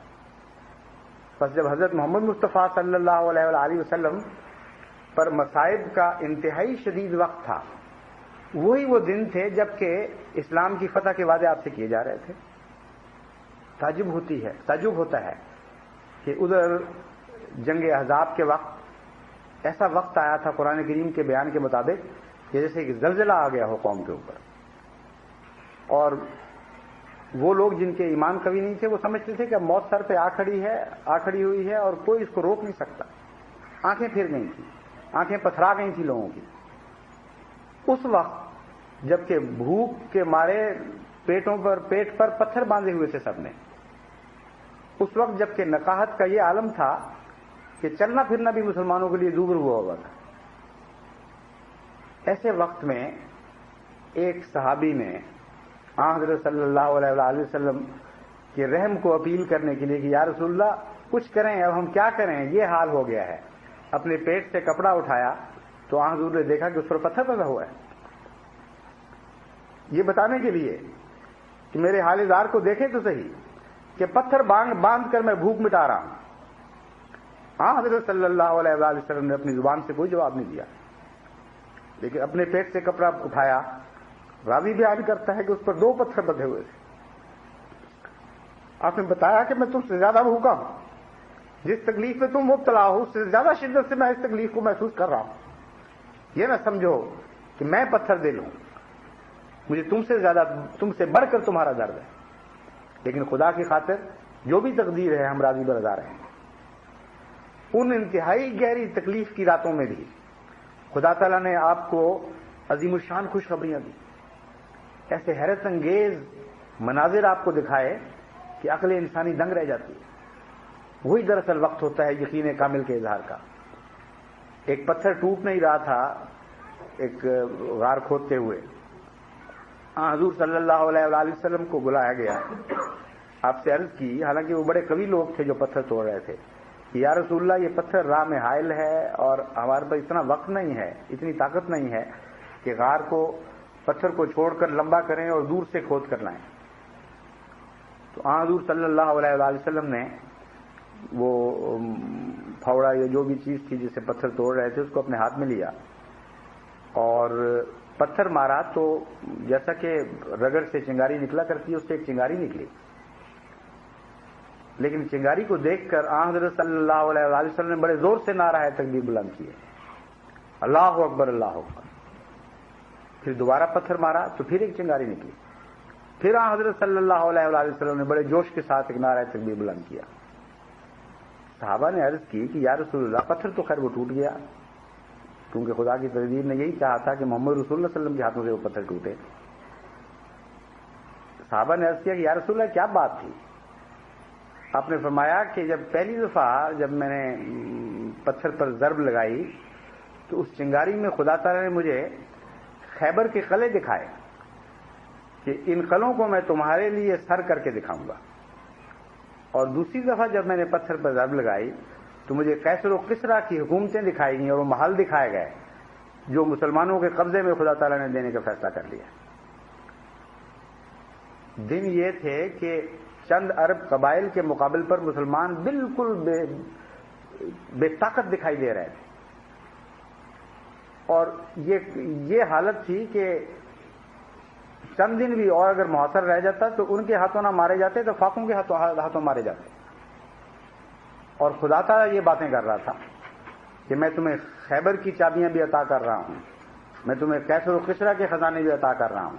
بس جب حضرت محمد مصطفیٰ صلی اللہ علیہ وآلہ وسلم پر مصائب کا انتہائی شدید وقت تھا، وہی وہ دن تھے جب کہ اسلام کی فتح کے وعدے آپ سے کیے جا رہے تھے۔ تعجب ہوتا ہے کہ ادھر جنگ احزاب کے وقت ایسا وقت آیا تھا قرآن کریم کے بیان کے مطابق کہ جیسے کہ زلزلہ آ گیا ہو قوم کے اوپر، اور وہ لوگ جن کے ایمان قوی نہیں تھے وہ سمجھتے تھے کہ موت سر پہ آ کھڑی ہوئی ہے اور کوئی اس کو روک نہیں سکتا۔ آنکھیں پھر گئی تھیں، آنکھیں پتھرا گئی تھیں لوگوں کی۔ اس وقت جبکہ بھوک کے مارے پیٹ پر پتھر باندھے ہوئے تھے سب نے، اس وقت جبکہ نقاہت کا یہ عالم تھا کہ چلنا پھرنا بھی مسلمانوں کے لیے دوبر ہوا ہوا تھا، ایسے وقت میں ایک صحابی نے حضرت صلی اللہ علیہ وآلہ وسلم کے رحم کو اپیل کرنے کے لیے کہ یا رسول اللہ کچھ کریں، اب ہم کیا کریں، یہ حال ہو گیا ہے۔ اپنے پیٹ سے کپڑا اٹھایا تو حضور نے دیکھا کہ اس پر پتھر بندھا ہوا ہے، یہ بتانے کے لیے کہ میرے حال دار کو دیکھیں تو صحیح کہ پتھر باندھ کر میں بھوک مٹا رہا ہوں۔ حضرت صلی اللہ علیہ وآلہ وسلم نے اپنی زبان سے کوئی جواب نہیں دیا، لیکن اپنے پیٹ سے کپڑا اٹھایا۔ راوی بیان کرتا ہے کہ اس پر 2 پتھر بندھے ہوئے تھے۔ آپ نے بتایا کہ میں تم سے زیادہ بھوکا ہوں، جس تکلیف میں تم مبتلا ہو اس سے زیادہ شدت سے میں اس تکلیف کو محسوس کر رہا ہوں۔ یہ نہ سمجھو کہ میں پتھر دل ہوں، مجھے تم سے بڑھ کر تمہارا درد ہے، لیکن خدا کی خاطر جو بھی تقدیر ہے ہم راضی برضا رہے ہیں۔ ان انتہائی گہری تکلیف کی راتوں میں بھی خدا تعالیٰ نے آپ کو عظیم الشان خوشخبریاں دی، ایسے حیرت انگیز مناظر آپ کو دکھائے کہ عقل انسانی دنگ رہ جاتی ہے۔ وہی دراصل وقت ہوتا ہے یقین کامل کے اظہار کا۔ ایک پتھر ٹوٹ نہیں رہا تھا ایک غار کھودتے ہوئے، حضور صلی اللہ علیہ وآلہ وسلم کو بلایا گیا، آپ سے عرض کی، حالانکہ وہ بڑے قوی لوگ تھے جو پتھر توڑ رہے تھے، کہ یا رسول اللہ یہ پتھر راہ میں حائل ہے اور ہمارے پاس اتنا وقت نہیں ہے، اتنی طاقت نہیں ہے کہ غار کو پتھر کو چھوڑ کر لمبا کریں اور دور سے کھود کر لائیں۔ تو حضور صلی اللہ علیہ وآلہ وسلم نے وہ پھاوڑا یا جو بھی چیز تھی جسے پتھر توڑ رہے تھے اس کو اپنے ہاتھ میں لیا اور پتھر مارا، تو جیسا کہ رگڑ سے چنگاری نکلا کرتی ہے اس سے ایک چنگاری نکلی، لیکن چنگاری کو دیکھ کر حضرت صلی اللہ علیہ وآلہ وسلم نے بڑے زور سے نعرہ تکبیر بلند کیے، اللہ اکبر اللہ اکبر۔ پھر دوبارہ پتھر مارا تو پھر ایک چنگاری نکلی، پھر حضرت صلی اللہ علیہ وآلہ وسلم نے بڑے جوش کے ساتھ ایک نعرہ تکبیر بلند کیا۔ صحابہ نے عرض کی کہ یا رسول اللہ پتھر تو خیر وہ ٹوٹ گیا، کیونکہ خدا کی تقدیر نے یہی چاہا تھا کہ محمد رسول اللہ صلی اللہ علیہ وسلم کے ہاتھوں سے وہ پتھر ٹوٹے، صحابہ نے عرض کیا کہ یا رسول اللہ کیا بات تھی؟ آپ نے فرمایا کہ جب پہلی دفعہ جب میں نے پتھر پر ضرب لگائی تو اس چنگاری میں خدا تعالیٰ نے مجھے خیبر کے قلعے دکھائے کہ ان قلعوں کو میں تمہارے لیے سر کر کے دکھاؤں گا، اور دوسری دفعہ جب میں نے پتھر پر ضرب لگائی تو مجھے کیسر و کسریٰ کی حکومتیں دکھائی گئیں اور وہ محل دکھائے گئے جو مسلمانوں کے قبضے میں خدا تعالیٰ نے دینے کا فیصلہ کر لیا۔ دن یہ تھے کہ چند عرب قبائل کے مقابل پر مسلمان بالکل بے طاقت دکھائی دے رہے تھے، اور یہ حالت تھی کہ چند دن بھی اور اگر محاصر رہ جاتا تو ان کے ہاتھوں نہ مارے جاتے تو فاقوں کے ہاتھوں مارے جاتے، اور خدا تعالیٰ یہ باتیں کر رہا تھا کہ میں تمہیں خیبر کی چابیاں بھی عطا کر رہا ہوں، میں تمہیں کیسر و کسریٰ کے خزانے بھی عطا کر رہا ہوں،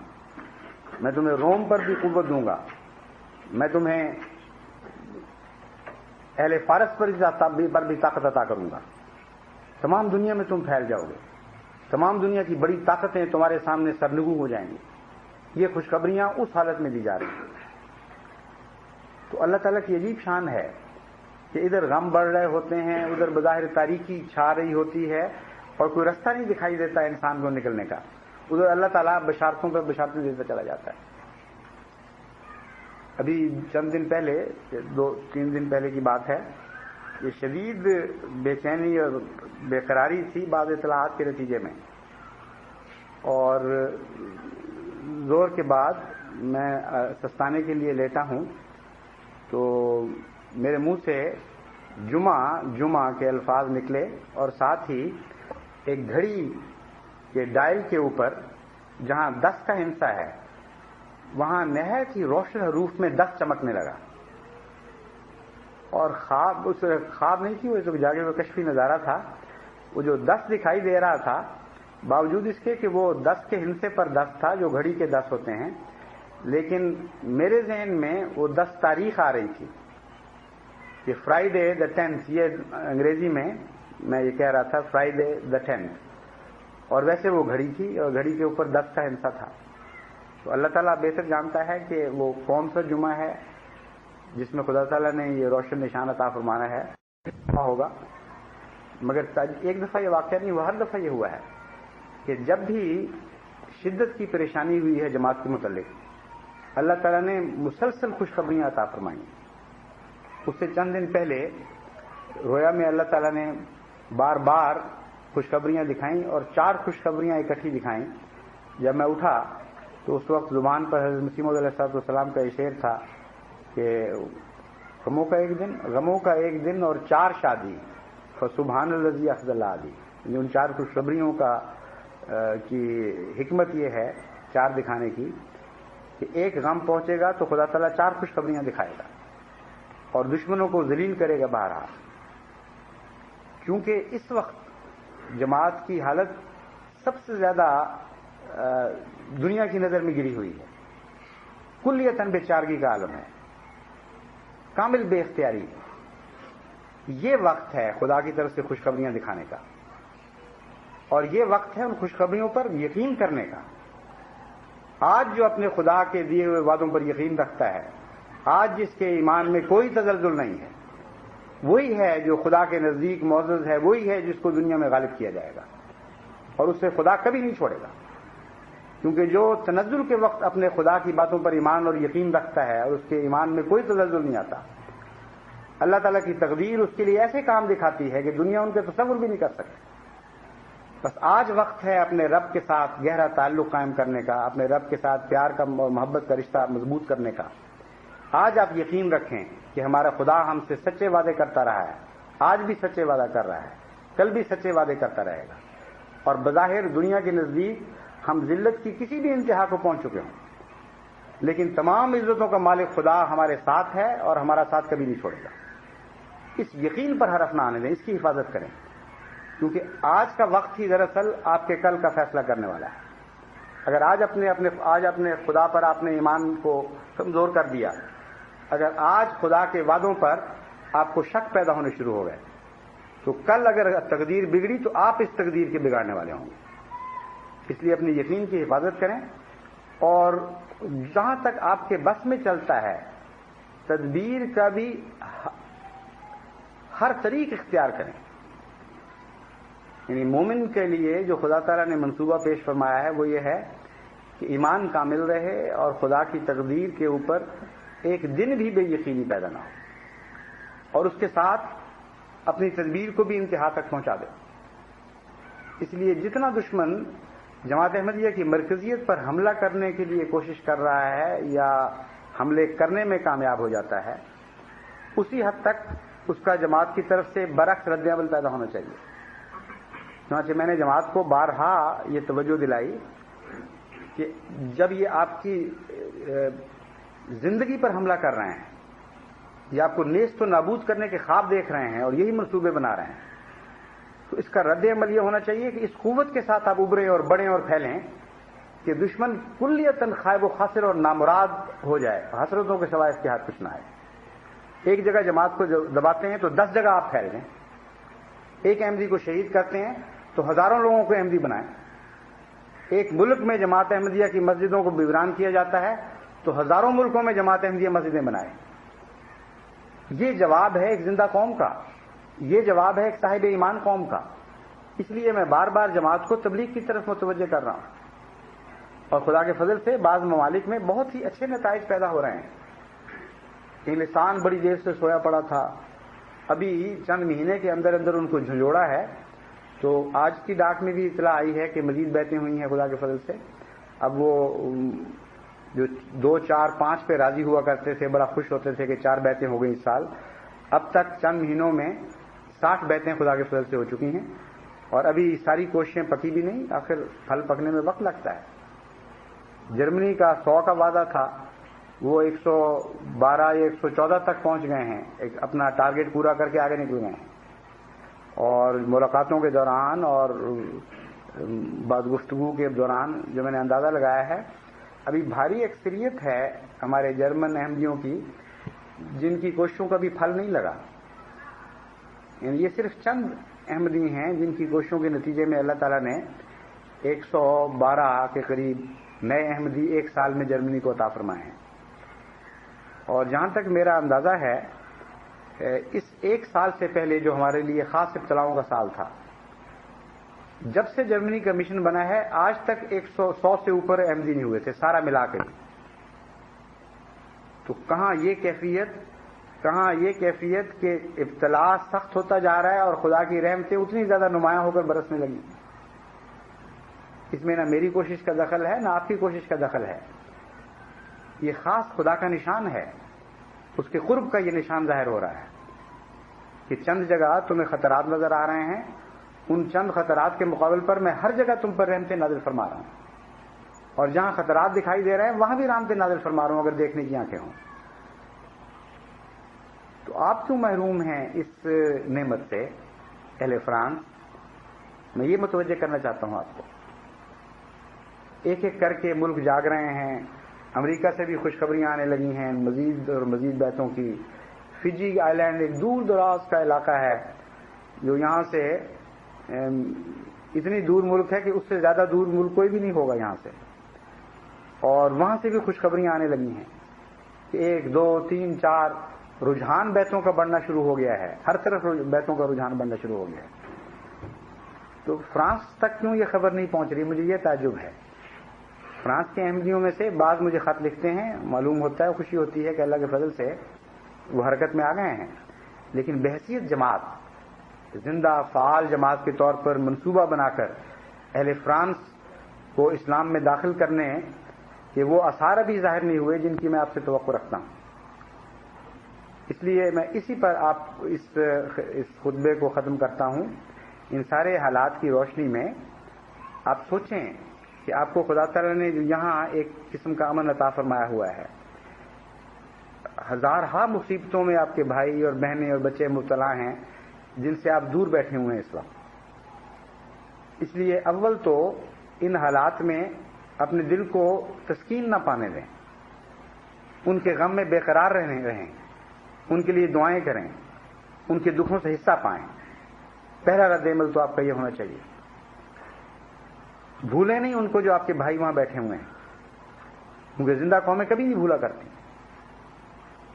میں تمہیں روم پر بھی قوت دوں گا، میں تمہیں اہل فارس پر بھی طاقت عطا کروں گا، تمام دنیا میں تم پھیل جاؤ گے، تمام دنیا کی بڑی طاقتیں تمہارے سامنے سرنگوں ہو جائیں گی۔ یہ خوشخبریاں اس حالت میں دی جا رہی ہیں۔ تو اللہ تعالیٰ کی عجیب شان ہے کہ ادھر غم بڑھ رہے ہوتے ہیں، ادھر بظاہر تاریکی چھا رہی ہوتی ہے اور کوئی رستہ نہیں دکھائی دیتا انسان کو نکلنے کا، ادھر اللہ تعالیٰ بشارتوں پر بشارتیں دیتا چلا جاتا ہے۔ ابھی چند دن پہلے 2-3 دن پہلے کی بات ہے، یہ شدید بے چینی اور بے قراری تھی بعض اطلاعات کے نتیجے میں، اور زور کے بعد میں سستانے کے لیے لیٹا ہوں تو میرے منہ سے جمعہ کے الفاظ نکلے، اور ساتھ ہی ایک گھڑی کے ڈائل کے اوپر جہاں 10 کا ہندسہ ہے وہاں نہایت ہی روشن حروف میں 10 چمکنے لگا، اور خواب نہیں تھی، وہ ایک جاگے ہوئے کشفی نظارہ تھا۔ وہ جو 10 دکھائی دے رہا تھا باوجود اس کے کہ وہ 10 کے ہندسے پر 10 تھا جو گھڑی کے 10 ہوتے ہیں، لیکن میرے ذہن میں وہ 10 تاریخ آ رہی تھی کہ فرائیڈے the 10th، یہ انگریزی میں یہ کہہ رہا تھا فرائیڈے the 10th، اور ویسے وہ گھڑی تھی اور گھڑی کے اوپر 10 کا ہندسہ تھا۔ تو اللہ تعالیٰ بہتر جانتا ہے کہ وہ کون سا جمعہ ہے جس میں خدا تعالیٰ نے یہ روشن نشان عطا فرمانا ہے ہوگا، مگر ایک دفعہ یہ واقعہ نہیں، وہ ہر دفعہ یہ ہوا ہے کہ جب بھی شدت کی پریشانی ہوئی ہے جماعت کے متعلق، اللہ تعالیٰ نے مسلسل خوشخبریاں عطا فرمائیں۔ اس سے چند دن پہلے رویا میں اللہ تعالیٰ نے بار بار خوشخبریاں دکھائیں، اور 4 خوشخبریاں اکٹھی دکھائیں۔ جب میں اٹھا تو اس وقت زبان پر حضرت مسیح موعود علیہ السلام کا یہ شعر تھا کہ غموں کا ایک دن اور 4 شادی، فسبحان الذی اخذل عادی۔ ان 4 خوشخبریوں کی حکمت یہ ہے 4 دکھانے کی کہ ایک غم پہنچے گا تو خدا تعالیٰ 4 خوشخبریاں دکھائے گا اور دشمنوں کو ذلیل کرے گا بہرحال، کیونکہ اس وقت جماعت کی حالت سب سے زیادہ دنیا کی نظر میں گری ہوئی ہے، کلیتاً بے چارگی کا عالم ہے، کامل بے اختیاری۔ یہ وقت ہے خدا کی طرف سے خوشخبریاں دکھانے کا، اور یہ وقت ہے ان خوشخبریوں پر یقین کرنے کا۔ آج جو اپنے خدا کے دیے ہوئے وعدوں پر یقین رکھتا ہے، آج جس کے ایمان میں کوئی تزلزل نہیں ہے، وہی ہے جو خدا کے نزدیک معزز ہے، وہی ہے جس کو دنیا میں غالب کیا جائے گا، اور اسے خدا کبھی نہیں چھوڑے گا، کیونکہ جو تنزل کے وقت اپنے خدا کی باتوں پر ایمان اور یقین رکھتا ہے اور اس کے ایمان میں کوئی تزلزل نہیں آتا، اللہ تعالیٰ کی تقدیر اس کے لیے ایسے کام دکھاتی ہے کہ دنیا ان کے تصور بھی نہیں کر سکتی۔ بس آج وقت ہے اپنے رب کے ساتھ گہرا تعلق قائم کرنے کا، اپنے رب کے ساتھ پیار کا اور محبت کا رشتہ مضبوط کرنے کا۔ آج آپ یقین رکھیں کہ ہمارا خدا ہم سے سچے وعدے کرتا رہا ہے، آج بھی سچے وعدہ کر رہا ہے، کل بھی سچے وعدے کرتا رہے گا، اور بظاہر دنیا کے نزدیک ہم ذلت کی کسی بھی انتہا کو پہنچ چکے ہوں، لیکن تمام عزتوں کا مالک خدا ہمارے ساتھ ہے اور ہمارا ساتھ کبھی نہیں چھوڑے گا۔ اس یقین پر حرف نہ آنے دیں، اس کی حفاظت کریں، کیونکہ آج کا وقت ہی دراصل آپ کے کل کا فیصلہ کرنے والا ہے۔ اگر آج اپنے خدا پر آپ نے ایمان کو کمزور کر دیا، اگر آج خدا کے وعدوں پر آپ کو شک پیدا ہونے شروع ہو گئے، تو کل اگر تقدیر بگڑی تو آپ اس تقدیر کے بگاڑنے والے ہوں گے۔ اس لیے اپنی یقین کی حفاظت کریں، اور جہاں تک آپ کے بس میں چلتا ہے تدبیر کا بھی ہر طریق اختیار کریں. یعنی مومن کے لیے جو خدا تعالیٰ نے منصوبہ پیش فرمایا ہے وہ یہ ہے کہ ایمان کامل رہے اور خدا کی تقدیر کے اوپر ایک دن بھی بے یقینی پیدا نہ ہو، اور اس کے ساتھ اپنی تدبیر کو بھی انتہا تک پہنچا دے. اس لیے جتنا دشمن جماعت احمدیہ کی مرکزیت پر حملہ کرنے کے لیے کوشش کر رہا ہے یا حملے کرنے میں کامیاب ہو جاتا ہے، اسی حد تک اس کا جماعت کی طرف سے برعکس رد عمل پیدا ہونا چاہیے. چنانچہ میں نے جماعت کو بارہا یہ توجہ دلائی کہ جب یہ آپ کی زندگی پر حملہ کر رہے ہیں یا آپ کو نیست و نابود کرنے کے خواب دیکھ رہے ہیں اور یہی منصوبے بنا رہے ہیں، تو اس کا رد عمل یہ ہونا چاہیے کہ اس قوت کے ساتھ آپ ابھریں اور بڑھیں اور پھیلیں کہ دشمن کلیتاً خائب و خاسر اور نامراد ہو جائے، حسرتوں کے سوائے اس کے ہاتھ کچھ نہ آئے. ایک جگہ جماعت کو دباتے ہیں تو 10 جگہ آپ پھیل جائیں. ایک احمدی کو شہید کرتے ہیں تو ہزاروں لوگوں کو احمدی بنائیں. ایک ملک میں جماعت احمدیہ کی مسجدوں کو ویران کیا جاتا ہے تو ہزاروں ملکوں میں جماعت احمدیہ مسجدیں بنائیں. یہ جواب ہے ایک زندہ قوم کا، یہ جواب ہے ایک صاحب ایمان قوم کا. اس لیے میں بار بار جماعت کو تبلیغ کی طرف متوجہ کر رہا ہوں، اور خدا کے فضل سے بعض ممالک میں بہت ہی اچھے نتائج پیدا ہو رہے ہیں. انگلستان بڑی دیر سے سویا پڑا تھا، ابھی چند مہینے کے اندر اندر ان کو جھنجھوڑا ہے. تو آج کی ڈاک میں بھی اطلاع آئی ہے کہ مزید بیعتیں ہوئی ہیں خدا کے فضل سے. اب وہ جو 2, 4, 5 پہ راضی ہوا کرتے تھے، بڑا خوش ہوتے تھے کہ 4 بیعتیں ہو گئی اس سال، اب تک چند مہینوں میں 60 بیعتیں خدا کے فضل سے ہو چکی ہیں. اور ابھی ساری کوششیں پکی بھی نہیں، آخر پھل پکنے میں وقت لگتا ہے. جرمنی کا 100 کا وعدہ تھا، وہ 112 یا 114 تک پہنچ گئے ہیں، اپنا ٹارگٹ پورا کر کے آگے نکل گئے ہیں. اور ملاقاتوں کے دوران اور بات گفتگو کے دوران جو میں نے اندازہ لگایا ہے، ابھی بھاری اکثریت ہے ہمارے جرمن احمدیوں کی جن کی کوششوں کا بھی پھل نہیں لگا. یعنی یہ صرف چند احمدی ہیں جن کی کوششوں کے نتیجے میں اللہ تعالیٰ نے 112 کے قریب نئے احمدی 1 سال میں جرمنی کو عطا فرمائے ہیں. اور جہاں تک میرا اندازہ ہے، اس 1 سال سے پہلے جو ہمارے لیے خاص ابتلاؤں کا سال تھا، جب سے جرمنی کا مشن بنا ہے آج تک 100 سے اوپر احمدی نہیں ہوئے تھے سارا ملا کے. تو کہاں یہ کیفیت کہ ابتلا سخت ہوتا جا رہا ہے اور خدا کی رحمتیں اتنی زیادہ نمایاں ہو کر برسنے لگی. اس میں نہ میری کوشش کا دخل ہے نہ آپ کی کوشش کا دخل ہے. یہ خاص خدا کا نشان ہے، اس کے قرب کا یہ نشان ظاہر ہو رہا ہے کہ چند جگہ تمہیں خطرات نظر آ رہے ہیں، ان چند خطرات کے مقابل پر میں ہر جگہ تم پر رحمتیں نازل فرما رہا ہوں، اور جہاں خطرات دکھائی دے رہے ہیں وہاں بھی رحمتیں نازل فرما رہا ہوں اگر دیکھنے کی آنکھیں ہوں. تو آپ کیوں محروم ہیں اس نعمت سے اہل فرانس؟ میں یہ متوجہ کرنا چاہتا ہوں آپ کو. ایک ایک کر کے ملک جاگ رہے ہیں، امریکہ سے بھی خوشخبریاں آنے لگی ہیں مزید اور مزید بیعتوں کی. فجی آئی لینڈ ایک دور دراز کا علاقہ ہے جو یہاں سے اتنی دور ملک ہے کہ اس سے زیادہ دور ملک کوئی بھی نہیں ہوگا یہاں سے، اور وہاں سے بھی خوشخبریاں آنے لگی ہیں کہ 1, 2, 3, 4 رجحان بیعتوں کا بڑھنا شروع ہو گیا ہے. ہر طرف بیعتوں کا رجحان بڑھنا شروع ہو گیا ہے. تو فرانس تک کیوں یہ خبر نہیں پہنچ رہی، مجھے یہ تعجب ہے. فرانس کے احمدیوں میں سے بعض مجھے خط لکھتے ہیں، معلوم ہوتا ہے، خوشی ہوتی ہے کہ اللہ کے فضل سے وہ حرکت میں آ گئے ہیں. لیکن بحیثیت جماعت، زندہ فعال جماعت کے طور پر منصوبہ بنا کر اہل فرانس کو اسلام میں داخل کرنے کہ وہ آثار ابھی ظاہر نہیں ہوئے جن کی میں آپ سے توقع رکھتا ہوں. اس لیے میں اسی پر آپ اس خطبے کو ختم کرتا ہوں. ان سارے حالات کی روشنی میں آپ سوچیں کہ آپ کو خدا تعالیٰ نے یہاں ایک قسم کا امن عطا فرمایا ہوا ہے. ہزارہا مصیبتوں میں آپ کے بھائی اور بہنیں اور بچے مبتلا ہیں جن سے آپ دور بیٹھے ہوئے ہیں اس وقت. اس لیے اول تو ان حالات میں اپنے دل کو تسکین نہ پانے دیں، ان کے غم میں بے قرار رہیں، ان کے لیے دعائیں کریں، ان کے دکھوں سے حصہ پائیں. پہلا رد عمل تو آپ کا یہ ہونا چاہیے. بھولیں نہیں ان کو جو آپ کے بھائی وہاں بیٹھے ہوئے ہیں. کیونکہ زندہ قومیں کبھی نہیں بھولا کرتی.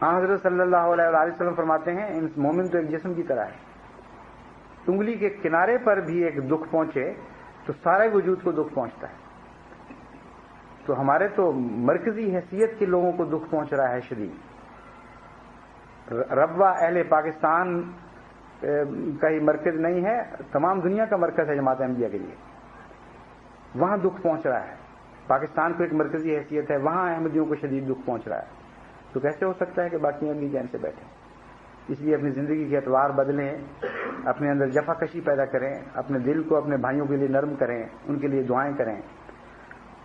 حضرت صلی اللہ علیہ وسلم فرماتے ہیں ان مومن تو ایک جسم کی طرح ہے, انگلی کے کنارے پر بھی ایک دکھ پہنچے تو سارے وجود کو دکھ پہنچتا ہے. تو ہمارے تو مرکزی حیثیت کے لوگوں کو دکھ پہنچ رہا ہے شدید. ربوہ اہل پاکستان کا ہی مرکز نہیں ہے, تمام دنیا کا مرکز ہے جماعت احمدیہ کے لیے. وہاں دکھ پہنچ رہا ہے. پاکستان کو ایک مرکزی حیثیت ہے, وہاں احمدیوں کو شدید دکھ پہنچ رہا ہے. تو کیسے ہو سکتا ہے کہ باقی احمدی چین سے بیٹھیں؟ اس لیے اپنی زندگی کے اعتبار بدلیں, اپنے اندر جفا کشی پیدا کریں, اپنے دل کو اپنے بھائیوں کے لیے نرم کریں, ان کے لیے دعائیں کریں,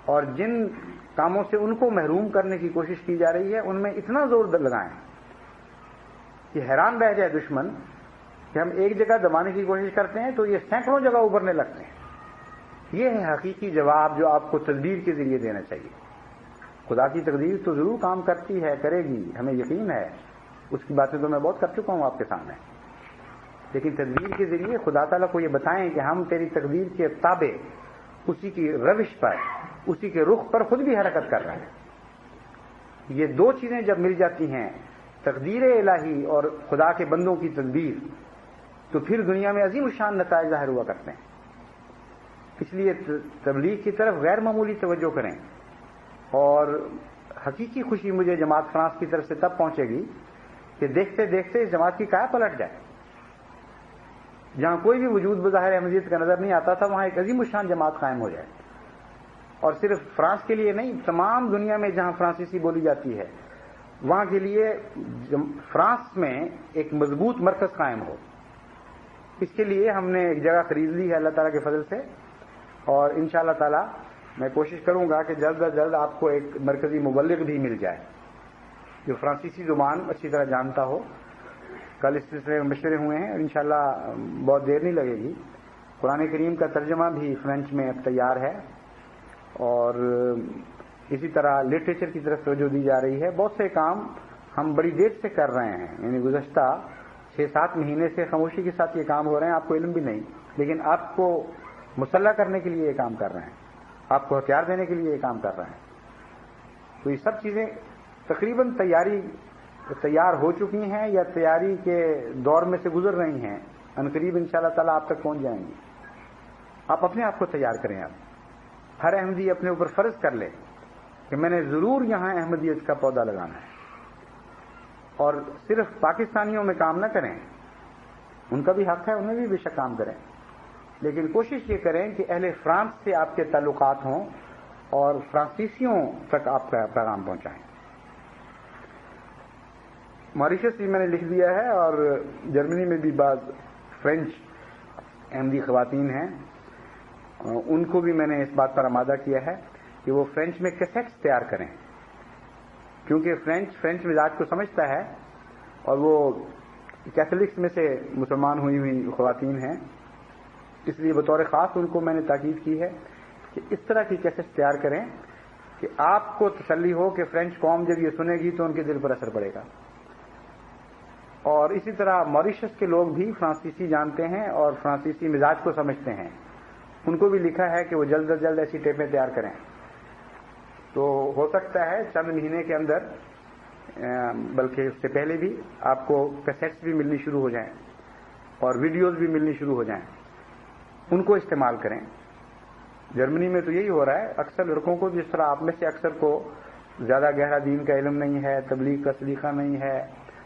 اور جن کاموں سے ان کو محروم کرنے کی کوشش کی جا رہی ہے ان میں اتنا زور لگائیں کہ حیران رہ جائے دشمن کہ ہم ایک جگہ دبانے کی کوشش کرتے ہیں تو یہ سینکڑوں جگہ ابھرنے لگتے ہیں. یہ ہے حقیقی جواب جو آپ کو تدبیر کے ذریعے دینا چاہیے. خدا کی تقدیر تو ضرور کام کرتی ہے, کرے گی, ہمیں یقین ہے, اس کی باتیں تو میں بہت کر چکا ہوں آپ کے سامنے. لیکن تدبیر کے ذریعے خدا تعالیٰ کو یہ بتائیں کہ ہم تیری تقدیر کے تابع, اسی کی روش پر, اسی کے رخ پر خود بھی حرکت کر رہے ہیں. یہ دو چیزیں جب مل جاتی ہیں, تقدیر الہی اور خدا کے بندوں کی تدبیر, تو پھر دنیا میں عظیم الشان نتائج ظاہر ہوا کرتے ہیں. اس لیے تبلیغ کی طرف غیر معمولی توجہ کریں. اور حقیقی خوشی مجھے جماعت فرانس کی طرف سے تب پہنچے گی کہ دیکھتے دیکھتے اس جماعت کی کایا پلٹ جائے. جہاں کوئی بھی وجود بظاہر احمدیت کا نظر نہیں آتا تھا, وہاں ایک عظیم الشان جماعت قائم ہو جائے. اور صرف فرانس کے لیے نہیں, تمام دنیا میں جہاں فرانسیسی بولی جاتی ہے وہاں کے لیے فرانس میں ایک مضبوط مرکز قائم ہو. اس کے لیے ہم نے ایک جگہ خرید لی ہے اللہ تعالیٰ کے فضل سے, اور انشاءاللہ تعالیٰ میں کوشش کروں گا کہ جلد از جلد آپ کو ایک مرکزی مبلغ بھی مل جائے جو فرانسیسی زبان اچھی طرح جانتا ہو. کل اس سلسلے میں مشورے ہوئے ہیں, اور انشاءاللہ بہت دیر نہیں لگے گی. قرآن کریم کا ترجمہ بھی فرینچ میں اب تیار ہے, اور اسی طرح لٹریچر کی طرف توجہ دی جا رہی ہے. بہت سے کام ہم بڑی دیر سے کر رہے ہیں, یعنی گزشتہ 6-7 مہینے سے خاموشی کے ساتھ یہ کام ہو رہے ہیں. آپ کو علم بھی نہیں, لیکن آپ کو مسلح کرنے کے لیے یہ کام کر رہے ہیں, آپ کو ہتھیار دینے کے لیے یہ کام کر رہے ہیں. تو یہ سب چیزیں تقریباً تیار ہو چکی ہیں یا تیاری کے دور میں سے گزر رہی ہیں. عنقریب انشاءاللہ تعالیٰ آپ تک پہنچ جائیں گی. آپ اپنے آپ کو تیار کریں. آپ ہر احمدی اپنے اوپر فرض کر لے کہ میں نے ضرور یہاں احمدیت کا پودا لگانا ہے. اور صرف پاکستانیوں میں کام نہ کریں, ان کا بھی حق ہے, انہیں بھی بے شک کام کریں, لیکن کوشش یہ کریں کہ اہل فرانس سے آپ کے تعلقات ہوں اور فرانسیسیوں تک آپ کا پیغام پہنچائیں. ماریشس بھی میں نے لکھ دیا ہے, اور جرمنی میں بھی بعض فرینچ احمدی خواتین ہیں, ان کو بھی میں نے اس بات پر آمادہ کیا ہے کہ وہ فرینچ میں کیسٹس تیار کریں, کیونکہ فرینچ مزاج کو سمجھتا ہے, اور وہ کیتھولکس میں سے مسلمان ہوئی خواتین ہیں. اس لیے بطور خاص ان کو میں نے تاکید کی ہے کہ اس طرح کی کیسٹس تیار کریں کہ آپ کو تسلی ہو کہ فرینچ قوم جب یہ سنے گی تو ان کے دل پر اثر پڑے گا. اور اسی طرح ماریشس کے لوگ بھی فرانسیسی جانتے ہیں اور فرانسیسی مزاج کو سمجھتے ہیں, ان کو بھی لکھا ہے کہ وہ جلد از جلد ایسی ٹیپیں تیار کریں. تو ہو سکتا ہے چند مہینے کے اندر, بلکہ اس سے پہلے بھی آپ کو کیسٹس بھی ملنی شروع ہو جائیں اور ویڈیوز بھی ملنی شروع ہو جائیں. ان کو استعمال کریں. جرمنی میں تو یہی ہو رہا ہے, اکثر لڑکوں کو, جس طرح آپ میں سے اکثر کو زیادہ گہرا دین کا علم نہیں ہے, تبلیغ کا سلیقہ نہیں ہے,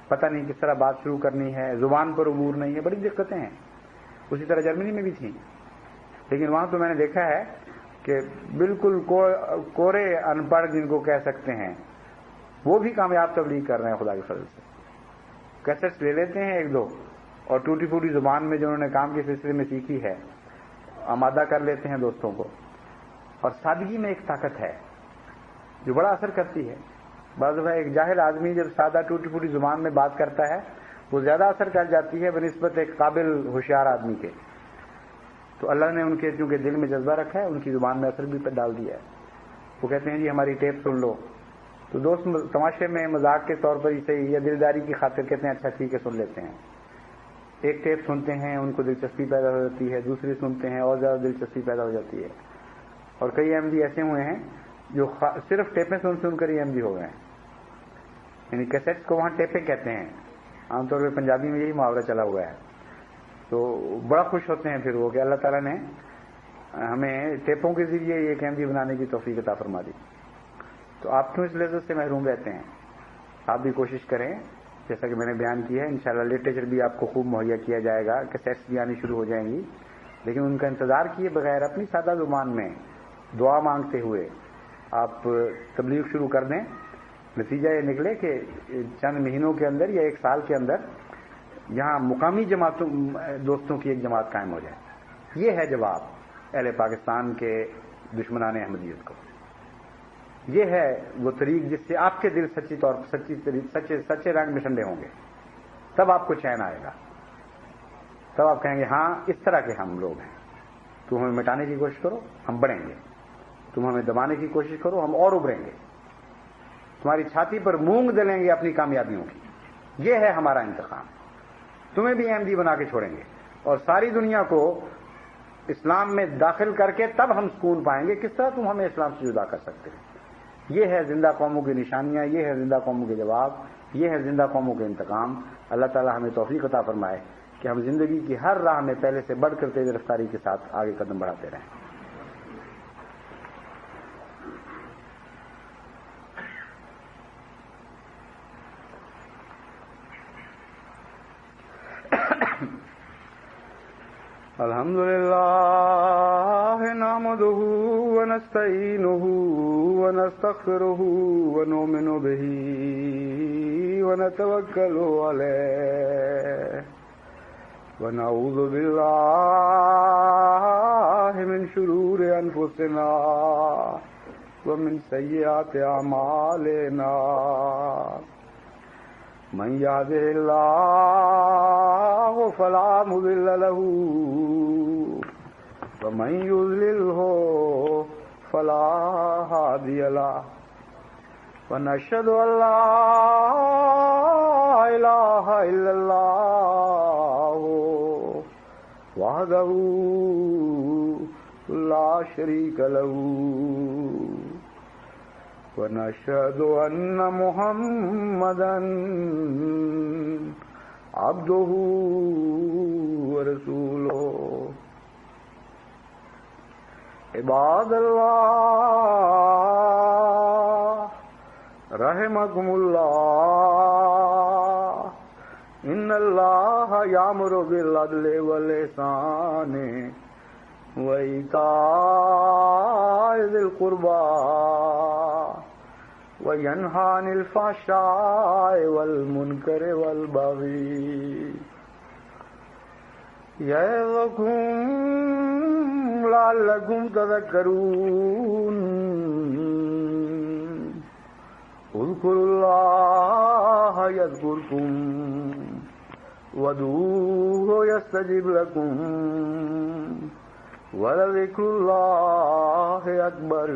پتہ نہیں کس طرح بات شروع کرنی ہے, زبان پر عبور نہیں ہے, بڑی دقتیں ہیں. اسی طرح جرمنی میں بھی تھیں, لیکن وہاں تو میں نے دیکھا ہے کہ بالکل کورے ان پڑھ جن کو کہہ سکتے ہیں, وہ بھی کامیاب تبلیغ کر رہے ہیں خدا کے فضل سے. کیسٹس لے لیتے ہیں 1-2 اور ٹوٹی پھوٹی زبان میں جو انہوں نے کام کے سلسلے میں سیکھی ہے آمادہ کر لیتے ہیں دوستوں کو. اور سادگی میں ایک طاقت ہے جو بڑا اثر کرتی ہے. بعض دفعہ ایک جاہل آدمی جب سادہ ٹوٹی پھوٹی زبان میں بات کرتا ہے وہ زیادہ اثر کر جاتی ہے بنسبت ایک قابل ہوشیار آدمی کے. تو اللہ نے ان کے چونکہ دل میں جذبہ رکھا ہے, ان کی زبان میں اثر بھی ڈال دیا ہے. وہ کہتے ہیں جی ہماری ٹیپ سن لو, تو دوست تماشے میں مذاق کے طور پر ہی صحیح یا دلداری کی خاطر کہتے ہیں اچھا ٹھیک ہے سن لیتے ہیں. ایک ٹیپ سنتے ہیں, ان کو دلچسپی پیدا ہو جاتی ہے, دوسری سنتے ہیں اور زیادہ دلچسپی پیدا ہو جاتی ہے. اور کئی احمدی ایسے ہوئے ہیں جو صرف ٹیپیں سن کر ہی احمدی ہو گئے ہیں، یعنی کیسٹس کو وہاں ٹیپیں کہتے ہیں، عام طور پہ پنجابی میں یہی محاورہ چلا ہوا ہے، تو بڑا خوش ہوتے ہیں پھر وہ کہ اللہ تعالیٰ نے ہمیں ٹیپوں کے ذریعے یہ احمدی بنانے کی توفیق عطا فرما دی۔ تو آپ کیوں اس لذت سے محروم رہتے ہیں؟ آپ بھی کوشش کریں، جیسا کہ میں نے بیان کیا ہے، انشاءاللہ لٹریچر بھی آپ کو خوب مہیا کیا جائے گا، کیسٹس بھی آنی شروع ہو جائیں گی، لیکن ان کا انتظار کیے بغیر اپنی سادہ زبان میں دعا مانگتے ہوئے آپ تبلیغ شروع کر دیں، نتیجہ یہ نکلے کہ چند مہینوں کے اندر یا ایک سال کے اندر یہاں مقامی جماعتوں دوستوں کی ایک جماعت قائم ہو جائے۔ یہ ہے جواب اہل پاکستان کے دشمنان احمدیت کو، یہ ہے وہ طریق جس سے آپ کے دل سچے رنگ میں ٹھنڈے ہوں گے، تب آپ کو چین آئے گا، تب آپ کہیں گے ہاں اس طرح کے ہم لوگ ہیں، تم ہمیں مٹانے کی کوشش کرو ہم بڑھیں گے، تم ہمیں دبانے کی کوشش کرو ہم اور ابھریں گے، تمہاری چھاتی پر مونگ دلیں گے اپنی کامیابیوں کی، یہ ہے ہمارا انتقام، تمہیں بھی احمدی بنا کے چھوڑیں گے، اور ساری دنیا کو اسلام میں داخل کر کے تب ہم سکون پائیں گے۔ کس طرح تم ہمیں اسلام سے جدا کر سکتے ہیں؟ یہ ہے زندہ قوموں کی نشانیاں، یہ ہے زندہ قوموں کے جواب، یہ ہے زندہ قوموں کے انتقام۔ اللہ تعالی ہمیں توفیق عطا فرمائے کہ ہم زندگی کی ہر راہ میں پہلے سے بڑھ کر تیز رفتاری کے ساتھ آگے قدم بڑھاتے رہیں۔ الحمد للہ نحمده ونستعینه ونستغفره ونؤمن به ونتوکل علیہ ونعوذ باللہ من شرور انفسنا ومن سیئات اعمالنا من يهده الله فلا مضل له ومن يضلله فلا هادي له ونشهد أن لا إله إلا الله وحده لا شريك له ونشهد أن محمدا عبده ورسوله عباد الله رحمكم الله إن الله يأمر بالعدل والإحسان وإيتاء ذي القربى وينهى عن الفحشاء والمنكر والبغي يعظكم لعلكم تذكرون اذكروا الله يذكركم وادعوه يستجب لكم ولذكر الله أكبر